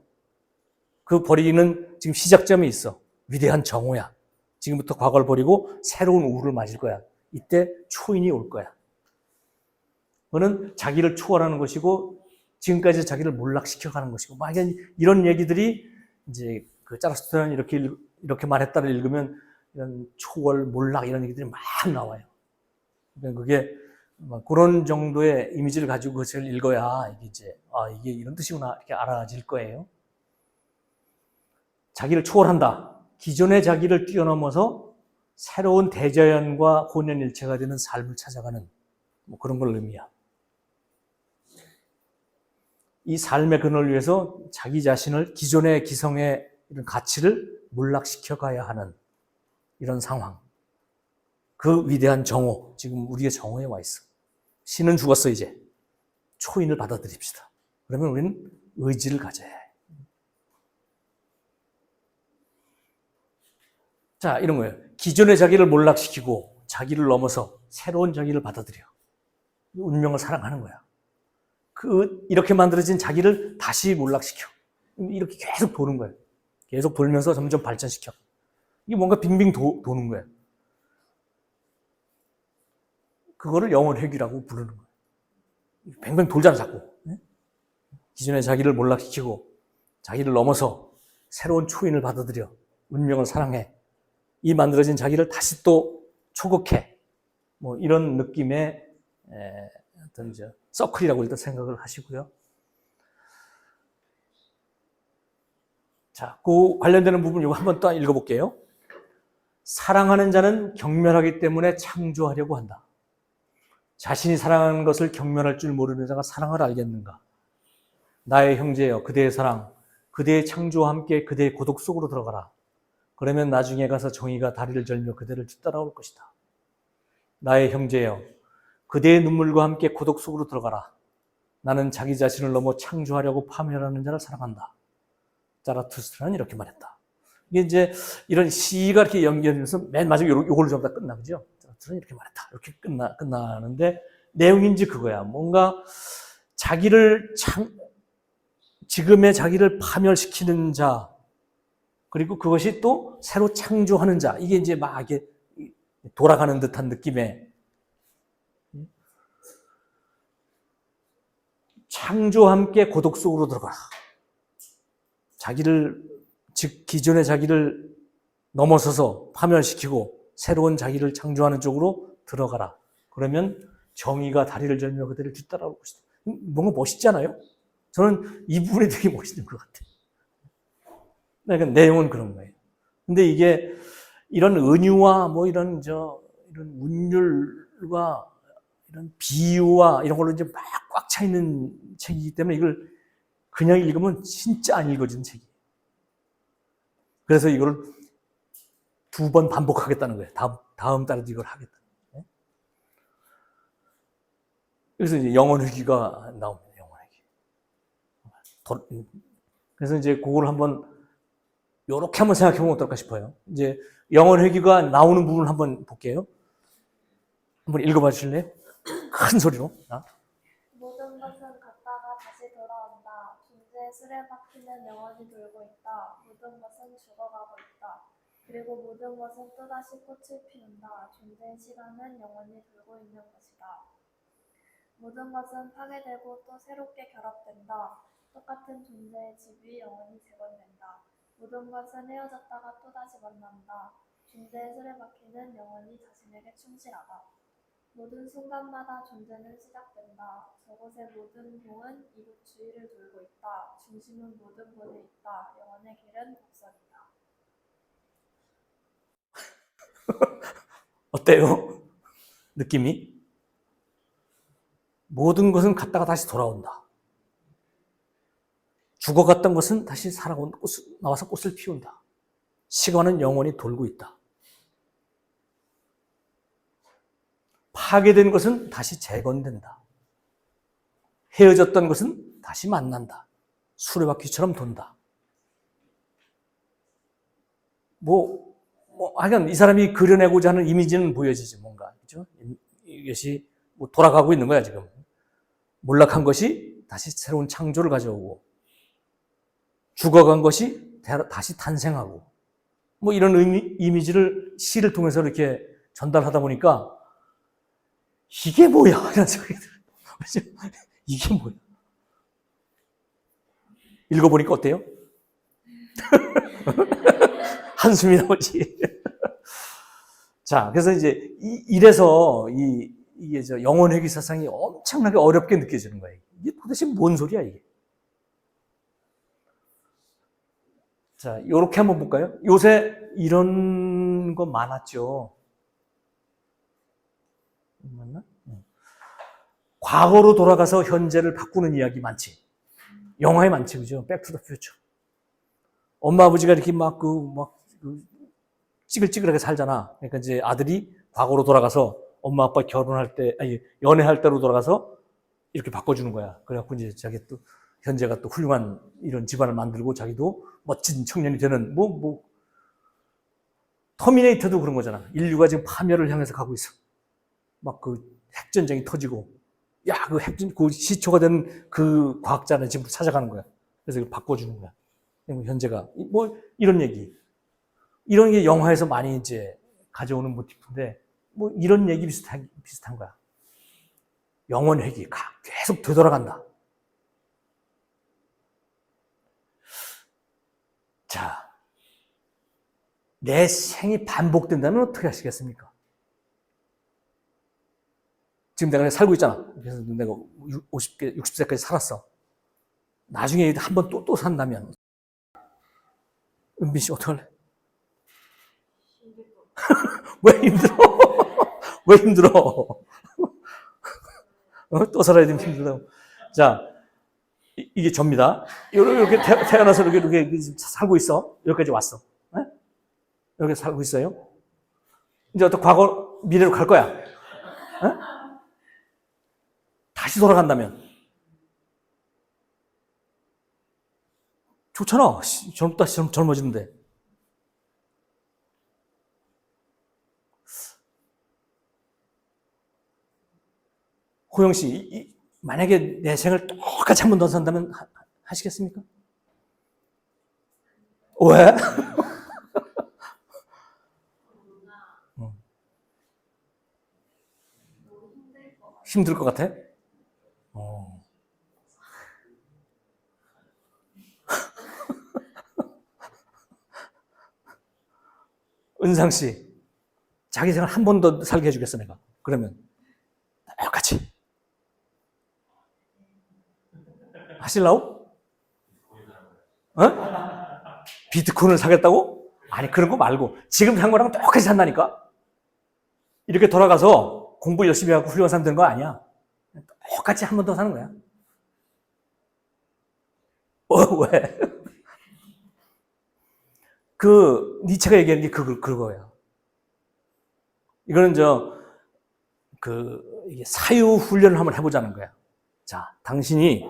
그 버리는 지금 시작점이 있어. 위대한 정오야. 지금부터 과거를 버리고 새로운 오후를 맞을 거야. 이때 초인이 올 거야. 그거는 자기를 초월하는 것이고 지금까지 자기를 몰락시켜가는 것이고 막 이런 얘기들이 이제 그 짜라스트라는 이렇게 말했다를 읽으면 이런 초월, 몰락 이런 얘기들이 막 나와요. 그러니까 그게 그런 정도의 이미지를 가지고 그것을 읽어야 이게 이제 이게 이런 뜻이구나 이렇게 알아질 거예요. 자기를 초월한다. 기존의 자기를 뛰어넘어서 새로운 대자연과 혼연일체가 되는 삶을 찾아가는 뭐 그런 걸 의미야. 이 삶의 근원을 위해서 자기 자신을 기존의 기성의 이런 가치를 몰락시켜 가야 하는 이런 상황. 그 위대한 정오, 지금 우리의 정오에 와 있어. 신은 죽었어 이제. 초인을 받아들입시다. 그러면 우리는 의지를 가져야 해. 자, 이런 거예요. 기존의 자기를 몰락시키고 자기를 넘어서 새로운 자기를 받아들여. 운명을 사랑하는 거야. 이렇게 만들어진 자기를 다시 몰락시켜. 이렇게 계속 도는 거예요. 계속 돌면서 점점 발전시켜. 이게 뭔가 빙빙 도는 거예요. 그거를 영혼회귀라고 부르는 거예요. 뱅뱅 돌잖아, 자꾸. 기존의 자기를 몰락시키고 자기를 넘어서 새로운 초인을 받아들여 운명을 사랑해. 이 만들어진 자기를 다시 또 초극해. 뭐 이런 느낌의 어떤 서클이라고 일단 생각을 하시고요. 자, 그 관련되는 부분 이거 한번 또 읽어볼게요. 사랑하는 자는 경멸하기 때문에 창조하려고 한다. 자신이 사랑하는 것을 경멸할 줄 모르는 자가 사랑을 알겠는가? 나의 형제여, 그대의 사랑, 그대의 창조와 함께 그대의 고독 속으로 들어가라. 그러면 나중에 가서 정의가 다리를 절며 그대를 뒤따라올 것이다. 나의 형제여, 그대의 눈물과 함께 고독 속으로 들어가라. 나는 자기 자신을 넘어 창조하려고 파멸하는 자를 사랑한다. 자라투스트라는 이렇게 말했다. 이게 이제 이런 시가 이렇게 연결되면서 맨 마지막에 요걸로 전부 다 끝나죠. 자라투스트라는 이렇게 말했다. 이렇게 끝나는데 내용인지 그거야. 뭔가 자기를 지금의 자기를 파멸시키는 자, 그리고 그것이 또 새로 창조하는 자. 이게 이제 막 이게 돌아가는 듯한 느낌의 창조와 함께 고독 속으로 들어가라. 즉 기존의 자기를 넘어서서 파멸시키고 새로운 자기를 창조하는 쪽으로 들어가라. 그러면 정의가 다리를 절며 그대를 뒤따라올 것이다. 뭔가 멋있잖아요? 저는 이 부분이 되게 멋있는 것 같아요. 그러니까 내용은 그런 거예요. 근데 이게 이런 은유와 뭐 이런 운율과 이런 비유와 이런 걸로 이제 막 꽉 차 있는 책이기 때문에 이걸 그냥 읽으면 진짜 안 읽어지는 책이에요. 그래서 이걸 2번 반복하겠다는 거예요. 다음 달에도 이걸 하겠다. 그래서 이제 영혼회귀가 나옵니다. 영혼회귀. 그래서 이제 그걸 요렇게 한번 생각해 보면 어떨까 싶어요. 이제 영혼회귀가 나오는 부분을 한번 볼게요. 한번 읽어봐 주실래요? 큰 소리로. 모든 것은 갔다가 다시 돌아온다. 존재의 수레바퀴는 영원히 돌고 있다. 모든 것은 죽어가고 있다. 그리고 모든 것은 또다시 꽃을 피운다. 존재의 시간은 영원히 돌고 있는 것이다. 모든 것은 파괴되고 또 새롭게 결합된다. 똑같은 존재의 집이 영원히 재건된다. 모든 것은 헤어졌다가 또다시 만난다. 존재의 수레바퀴는 영원히 자신에게 충실하다. 모든 순간마다 존재는 시작된다. 저곳의 모든 동은 이곳 주위를 돌고 있다. 중심은 모든 곳에 있다. 영원의 길은 곡선이다. 어때요? 느낌이? 모든 것은 갔다가 다시 돌아온다. 죽어갔던 것은 다시 나와서 꽃을 피운다. 시간은 영원히 돌고 있다. 파괴된 것은 다시 재건된다. 헤어졌던 것은 다시 만난다. 수레바퀴처럼 돈다. 하여간 이 사람이 그려내고자 하는 이미지는 보여지지, 뭔가. 그죠? 이것이 뭐 돌아가고 있는 거야, 지금. 몰락한 것이 다시 새로운 창조를 가져오고, 죽어간 것이 다시 탄생하고, 뭐 이런 이미지를 시를 통해서 이렇게 전달하다 보니까, 이게 뭐야? 이런 생각이 들어요. 이게 뭐야? 읽어보니까 어때요? 한숨이 나오지. 자, 그래서 이제 이래서 이게 저 영혼회귀 사상이 엄청나게 어렵게 느껴지는 거예요. 이게 도대체 뭔 소리야, 이게? 자, 요렇게 한번 볼까요? 요새 이런 거 많았죠. 맞나? 과거로 돌아가서 현재를 바꾸는 이야기 많지. 영화에 많지, 그죠? 백투더 퓨처. 엄마 아버지가 이렇게 찌글찌글하게 살잖아. 그러니까 이제 아들이 과거로 돌아가서 엄마 아빠 결혼할 때, 아니, 연애할 때로 돌아가서 이렇게 바꿔주는 거야. 그래갖고 이제 자기 또, 현재가 또 훌륭한 이런 집안을 만들고 자기도 멋진 청년이 되는, 터미네이터도 그런 거잖아. 인류가 지금 파멸을 향해서 가고 있어. 막 그 핵전쟁이 터지고, 야, 그 시초가 된 그 과학자는 지금 찾아가는 거야. 그래서 이걸 바꿔주는 거야. 현재가. 이런 얘기. 이런 게 영화에서 많이 이제 가져오는 모티프인데, 이런 얘기 비슷한 거야. 영원 회귀, 계속 되돌아간다. 자, 내 생이 반복된다면 어떻게 하시겠습니까? 지금 내가 살고 있잖아. 그래서 내가 60세까지 살았어. 나중에 한 번 또 산다면. 은빈 씨, 어떡할래? 왜 힘들어? 왜 힘들어? 또 살아야 되면 힘들다고. 자, 이게 접니다. 이렇게 태어나서 이렇게 살고 있어. 여기까지 왔어. 네? 여기 살고 있어요. 이제 어떤 과거, 미래로 갈 거야. 네? 다시 돌아간다면. 좋잖아. 젊어지는데. 호영 씨, 만약에 내 생을 똑같이 한 번 더 산다면 하시겠습니까? 왜? 힘들 것 같아? 은상 씨, 자기 생을 한 번 더 살게 해주겠어, 내가. 그러면 똑같이. 하실라고? 비트코인을 사겠다고? 아니, 그런 거 말고 지금 산 거랑 똑같이 산다니까? 이렇게 돌아가서 공부 열심히 하고 훌륭한 사람 되는 거 아니야. 똑같이 한 번 더 사는 거야. 왜? 니체가 얘기하는 게 그거예요. 이거는 이게 사유 훈련을 한번 해보자는 거야. 자, 당신이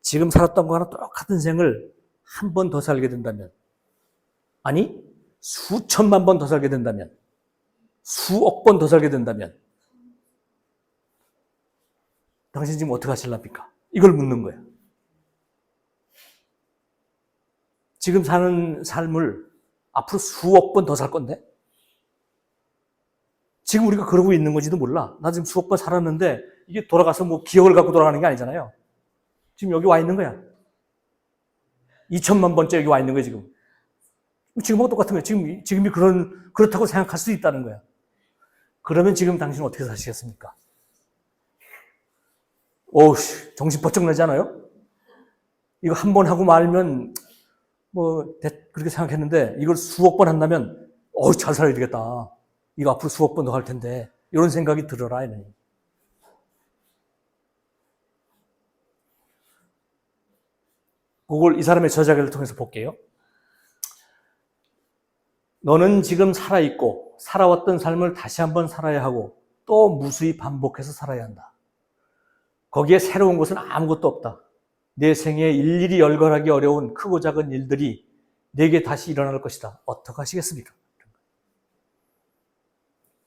지금 살았던 거랑 똑같은 생을 한 번 더 살게 된다면, 아니, 수천만 번 더 살게 된다면, 수억 번 더 살게 된다면, 당신 지금 어떻게 하실랍니까? 이걸 묻는 거야. 지금 사는 삶을 앞으로 수억 번 더 살 건데? 지금 우리가 그러고 있는 건지도 몰라. 나 지금 수억 번 살았는데, 이게 돌아가서 기억을 갖고 돌아가는 게 아니잖아요. 지금 여기 와 있는 거야. 2천만 번째 여기 와 있는 거야, 지금. 지금하고 똑같은 거야. 지금이 그렇다고 생각할 수 있다는 거야. 그러면 지금 당신은 어떻게 사시겠습니까? 오우, 정신 번쩍 나지 않아요? 이거 한 번 하고 말면, 그렇게 생각했는데, 이걸 수억 번 한다면, 잘 살아야 되겠다. 이거 앞으로 수억 번 더 할 텐데, 이런 생각이 들어라, 이러니. 그걸 이 사람의 저자기를 통해서 볼게요. 너는 지금 살아있고, 살아왔던 삶을 다시 한번 살아야 하고, 또 무수히 반복해서 살아야 한다. 거기에 새로운 것은 아무것도 없다. 내 생에 일일이 열거하기 어려운 크고 작은 일들이 내게 다시 일어날 것이다. 어떡하시겠습니까?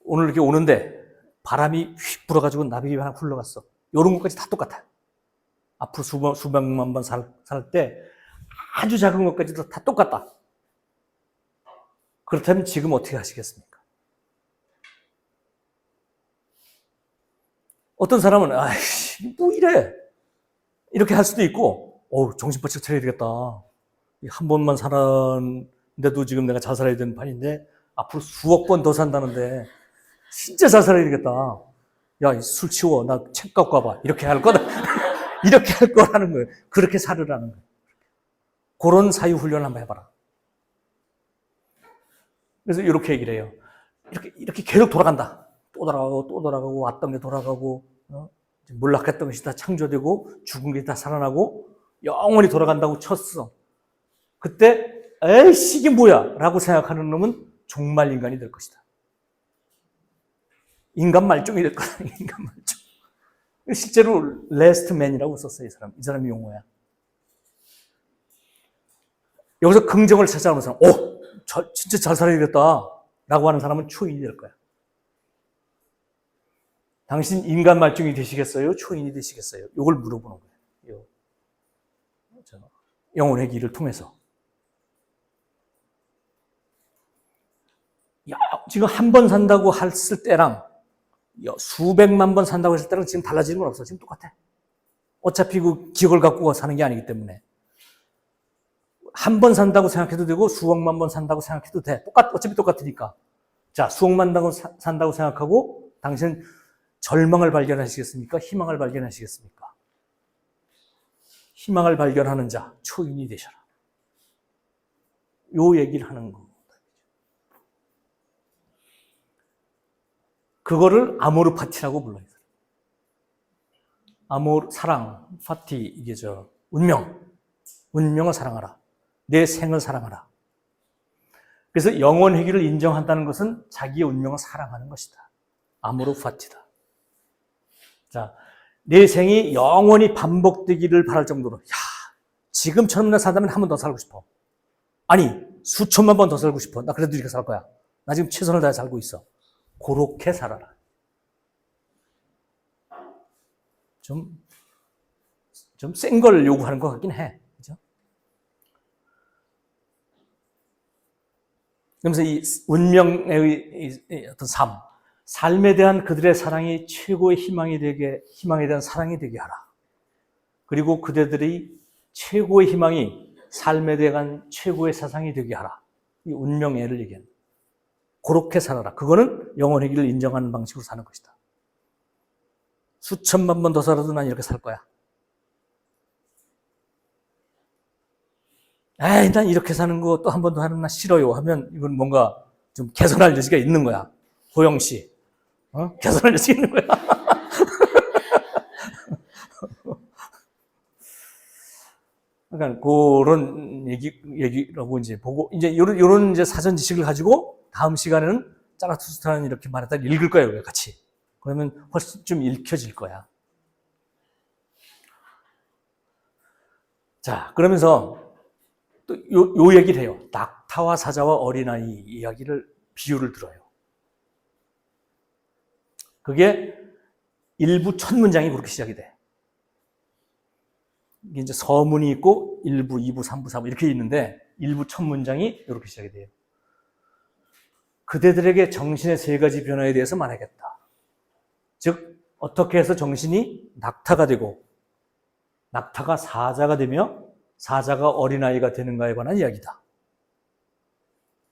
오늘 이렇게 오는데 바람이 휙 불어가지고 나비가 하나 굴러갔어. 이런 것까지 다 똑같아요. 앞으로 수백만 번 살 때 아주 작은 것까지도 다 똑같다. 그렇다면 지금 어떻게 하시겠습니까? 어떤 사람은 아이씨 뭐 이래 이렇게 할 수도 있고 정신 바짝 차려야 되겠다. 한 번만 살았는데도 지금 내가 자살해야 되는 판인데 앞으로 수억 번 더 산다는데 진짜 자살해야 되겠다. 야, 술 치워. 나 책 갖고 와봐. 이렇게 할 거다. 이렇게 할 거라는 거예요. 그렇게 살으라는 거예요. 그런 사유훈련을 한번 해봐라. 그래서 이렇게 얘기를 해요. 이렇게 계속 돌아간다. 또 돌아가고, 왔던 게 돌아가고, 몰락했던 것이 다 창조되고, 죽은 게 다 살아나고, 영원히 돌아간다고 쳤어. 그때, 에이씨, 이게 뭐야? 라고 생각하는 놈은 종말 인간이 될 것이다. 인간 말종이 될 거다. 인간 말종. 실제로 레스트맨이라고 썼어요. 이 사람이 용어야. 여기서 긍정을 찾아오는 사람, 진짜 잘 살아야겠다 라고 하는 사람은 초인이 될 거야. 당신 인간 말종이 되시겠어요? 초인이 되시겠어요? 이걸 물어보는 거예요. 영혼의 길을 통해서. 지금 한 번 산다고 했을 때랑 수백만 번 산다고 했을 때랑 지금 달라지는 건 없어. 지금 똑같아. 어차피 그 기억을 갖고 사는 게 아니기 때문에. 한 번 산다고 생각해도 되고 수억만 번 산다고 생각해도 돼. 어차피 똑같으니까. 자, 수억만 번 산다고 생각하고 당신은 절망을 발견하시겠습니까? 희망을 발견하시겠습니까? 희망을 발견하는 자, 초인이 되셔라. 요 얘기를 하는 거. 그거를 아모르 파티라고 불러요. 사랑, 파티, 이게 운명을 사랑하라. 내 생을 사랑하라. 그래서 영원 회귀를 인정한다는 것은 자기의 운명을 사랑하는 것이다. 아모르 파티다. 자, 내 생이 영원히 반복되기를 바랄 정도로, 지금처럼 나 산다면 한 번 더 살고 싶어. 아니, 수천만 번 더 살고 싶어. 나 그래도 이렇게 살 거야. 나 지금 최선을 다해 살고 있어. 그렇게 살아라. 좀 센 걸 요구하는 것 같긴 해. 그죠? 그러면서 이 운명의 어떤 삶에 대한 그들의 사랑이 최고의 희망에 대한 사랑이 되게 하라. 그리고 그대들이 최고의 희망이 삶에 대한 최고의 사상이 되게 하라. 이 운명애를 얘기합니다. 그렇게 살아라. 그거는 영혼의 길을 인정하는 방식으로 사는 것이다. 수천만 번 더 살아도 난 이렇게 살 거야. 난 이렇게 사는 거 또 한 번 더 하는 나 싫어요 하면 이건 뭔가 좀 개선할 여지가 있는 거야. 호영 씨. 개선할 여지가 있는 거야. 그러니까 그런 얘기라고 이제 보고 이제 요런 이제 사전 지식을 가지고 다음 시간에는 짜라투스트라는 이렇게 말했다 읽을 거예요, 같이. 그러면 훨씬 좀 읽혀질 거야. 자, 그러면서 또 요 얘기를 해요. 낙타와 사자와 어린아이 이야기를, 비유를 들어요. 그게 일부 첫 문장이 그렇게 시작이 돼. 이게 이제 서문이 있고 1부, 2부, 3부, 4부 이렇게 있는데 일부 첫 문장이 이렇게 시작이 돼요. 그대들에게 정신의 세 가지 변화에 대해서 말하겠다. 즉 어떻게 해서 정신이 낙타가 되고 낙타가 사자가 되며 사자가 어린아이가 되는가에 관한 이야기다.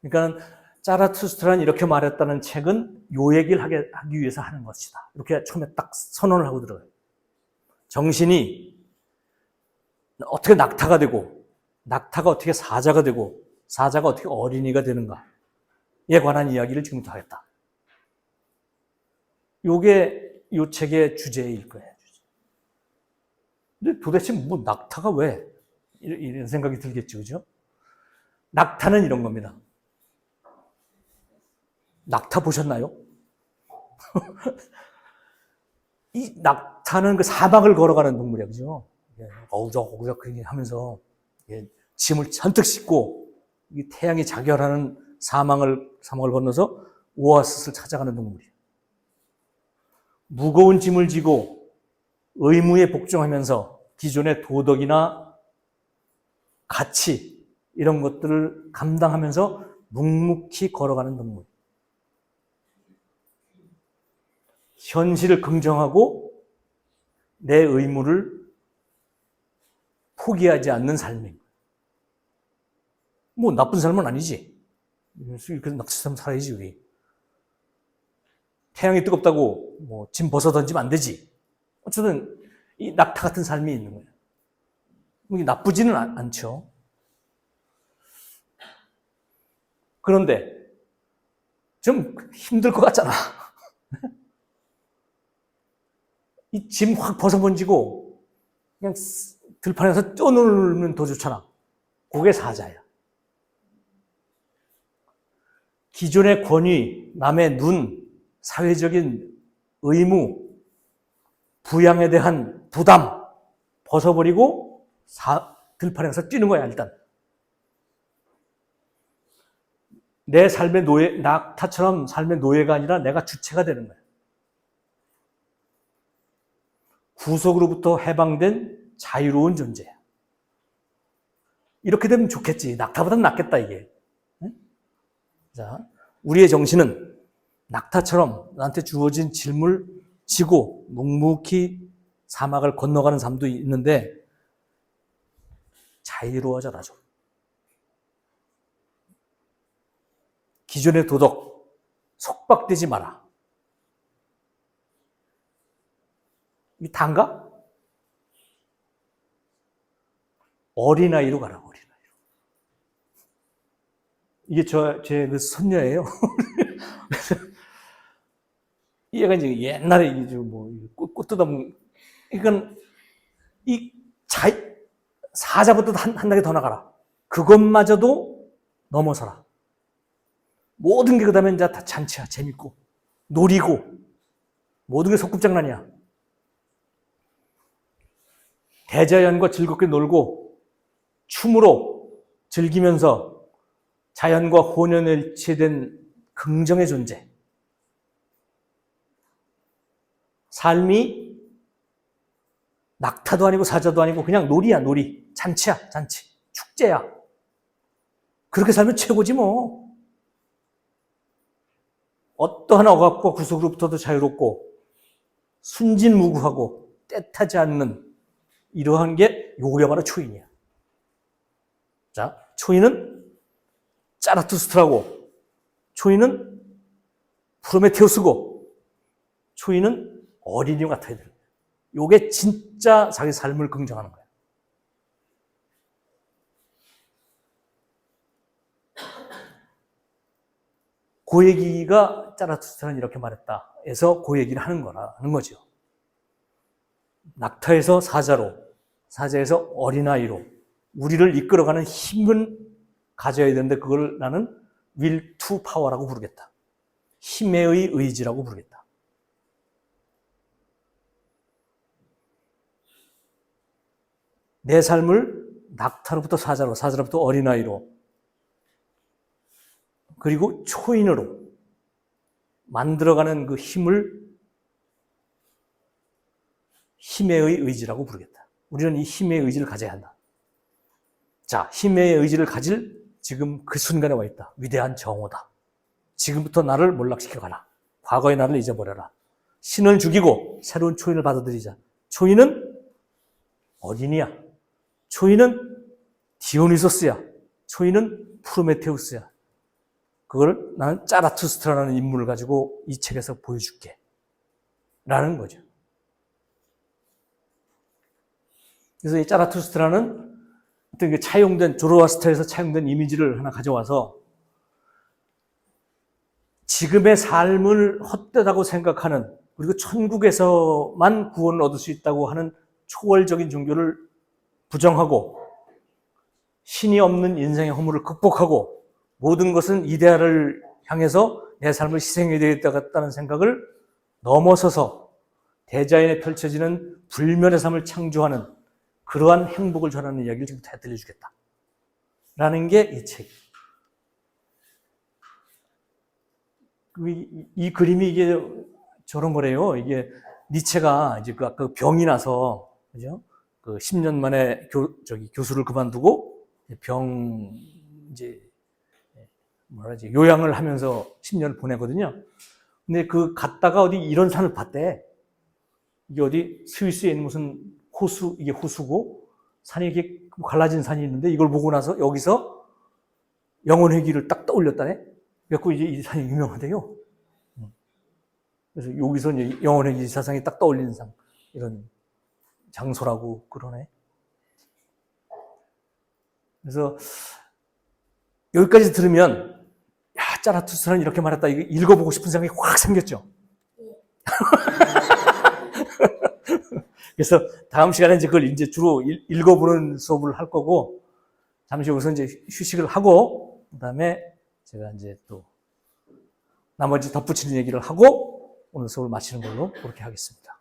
그러니까 짜라투스트라는 이렇게 말했다는 책은 요 얘기를 하기 위해서 하는 것이다. 이렇게 처음에 딱 선언을 하고 들어가요. 정신이 어떻게 낙타가 되고 낙타가 어떻게 사자가 되고 사자가 어떻게 어린이가 되는가 에 관한 이야기를 지금부터 하겠다. 요게 요 책의 주제일 거예요. 근데 도대체 뭐 낙타가 왜? 이런 생각이 들겠죠, 그죠? 낙타는 이런 겁니다. 낙타 보셨나요? 이 낙타는 그 사막을 걸어가는 동물이야, 그죠? 어우적 하면서 짐을 잔뜩 싣고 태양이 자결하는 사막을 건너서 오아시스를 찾아가는 동물이에요. 무거운 짐을 지고 의무에 복종하면서 기존의 도덕이나 가치 이런 것들을 감당하면서 묵묵히 걸어가는 동물. 현실을 긍정하고 내 의무를 포기하지 않는 삶인 거예요. 뭐 나쁜 삶은 아니지. 그래서 낙처럼 살아야지 우리. 태양이 뜨겁다고 뭐 짐 벗어 던지면 안 되지. 어쨌든 이 낙타 같은 삶이 있는 거예요. 이게 나쁘지는 않죠. 그런데 좀 힘들 것 같잖아. 이 짐 확 벗어 번지고 그냥 들판에서 뛰어놀면 더 좋잖아. 그게 사자야. 기존의 권위, 남의 눈, 사회적인 의무, 부양에 대한 부담 벗어버리고 들판에서 뛰는 거야, 일단. 내 삶의 노예, 낙타처럼 삶의 노예가 아니라 내가 주체가 되는 거야. 구속으로부터 해방된 자유로운 존재야. 이렇게 되면 좋겠지. 낙타보다는 낫겠다, 이게. 자, 우리의 정신은 낙타처럼 나한테 주어진 짐을 지고 묵묵히 사막을 건너가는 삶도 있는데 자유로워져라 좀. 기존의 도덕 속박되지 마라. 이 단가? 어린아이로 가라, 어린아이로. 이게 제 그 손녀예요. 얘가 이제 옛날에 이제 뭐 꽃 뜯어 먹는, 이건 이 사자부터 한 단계 더 나가라. 그것마저도 넘어서라. 모든 게 그다음에 이제 다 잔치야. 재밌고 놀이고 모든 게 소꿉장난이야. 대자연과 즐겁게 놀고 춤으로 즐기면서 자연과 혼연일체된 긍정의 존재. 삶이 낙타도 아니고 사자도 아니고 그냥 놀이야, 놀이. 잔치야, 잔치. 축제야. 그렇게 살면 최고지 뭐. 어떠한 억압과 구속으로부터도 자유롭고 순진무구하고 떼타지 않는 이러한 게 요게 바로 초인이야. 자, 초인은 짜라투스트라고, 초인은 프로메테우스고, 초인은 어린이 같아야 돼요. 요게 진짜 자기 삶을 긍정하는 거예요. 그 얘기가 짜라투스트는 이렇게 말했다 해서 그 얘기를 하는 거죠. 낙타에서 사자로, 사자에서 어린아이로 우리를 이끌어가는 힘은 가져야 되는데 그걸 나는 will to power라고 부르겠다. 힘의 의지라고 부르겠다. 내 삶을 낙타로부터 사자로, 사자로부터 어린아이로, 그리고 초인으로 만들어가는 그 힘을 힘의 의지라고 부르겠다. 우리는 이 힘의 의지를 가져야 한다. 자, 힘의 의지를 가질 지금 그 순간에 와 있다. 위대한 정오다. 지금부터 나를 몰락시켜가라. 과거의 나를 잊어버려라. 신을 죽이고 새로운 초인을 받아들이자. 초인은 어린이야. 초인은 디오니소스야. 초인은 프로메테우스야. 그걸 나는 짜라투스트라는 인물을 가지고 이 책에서 보여줄게. 라는 거죠. 그래서 이 짜라투스트라는 어떤 게 차용된, 조로아스터에서 차용된 이미지를 하나 가져와서 지금의 삶을 헛되다고 생각하는, 그리고 천국에서만 구원을 얻을 수 있다고 하는 초월적인 종교를 부정하고 신이 없는 인생의 허물을 극복하고 모든 것은 이데아를 향해서 내 삶을 희생해야 되겠다는 생각을 넘어서서 대자연에 펼쳐지는 불면의 삶을 창조하는 그러한 행복을 전하는 이야기를 지금부터 들려주겠다. 라는 게 이 책. 이 그림이 이게 저런 거래요. 이게 니체가 이제 그 아까 병이 나서, 그죠? 그 10년 만에 교수를 그만두고 이제 뭐라지 요양을 하면서 10년을 보내거든요. 근데 그 갔다가 어디 이런 산을 봤대. 이게 어디 스위스에 있는 무슨 이게 호수고 산이 이렇게 갈라진 산이 있는데 이걸 보고 나서 여기서 영혼의 길을 딱 떠올렸다네. 그래갖고 이제 이 산이 유명하대요. 그래서 여기서 이제 영혼의 길 사상이 딱 떠올리는 이런 장소라고 그러네. 그래서 여기까지 들으면 야, 짜라투스는 이렇게 말했다. 이거 읽어보고 싶은 생각이 확 생겼죠. 그래서 다음 시간에 이제 그걸 이제 주로 읽어보는 수업을 할 거고, 잠시 여기서 이제 휴식을 하고, 그 다음에 제가 이제 또 나머지 덧붙이는 얘기를 하고 오늘 수업을 마치는 걸로 그렇게 하겠습니다.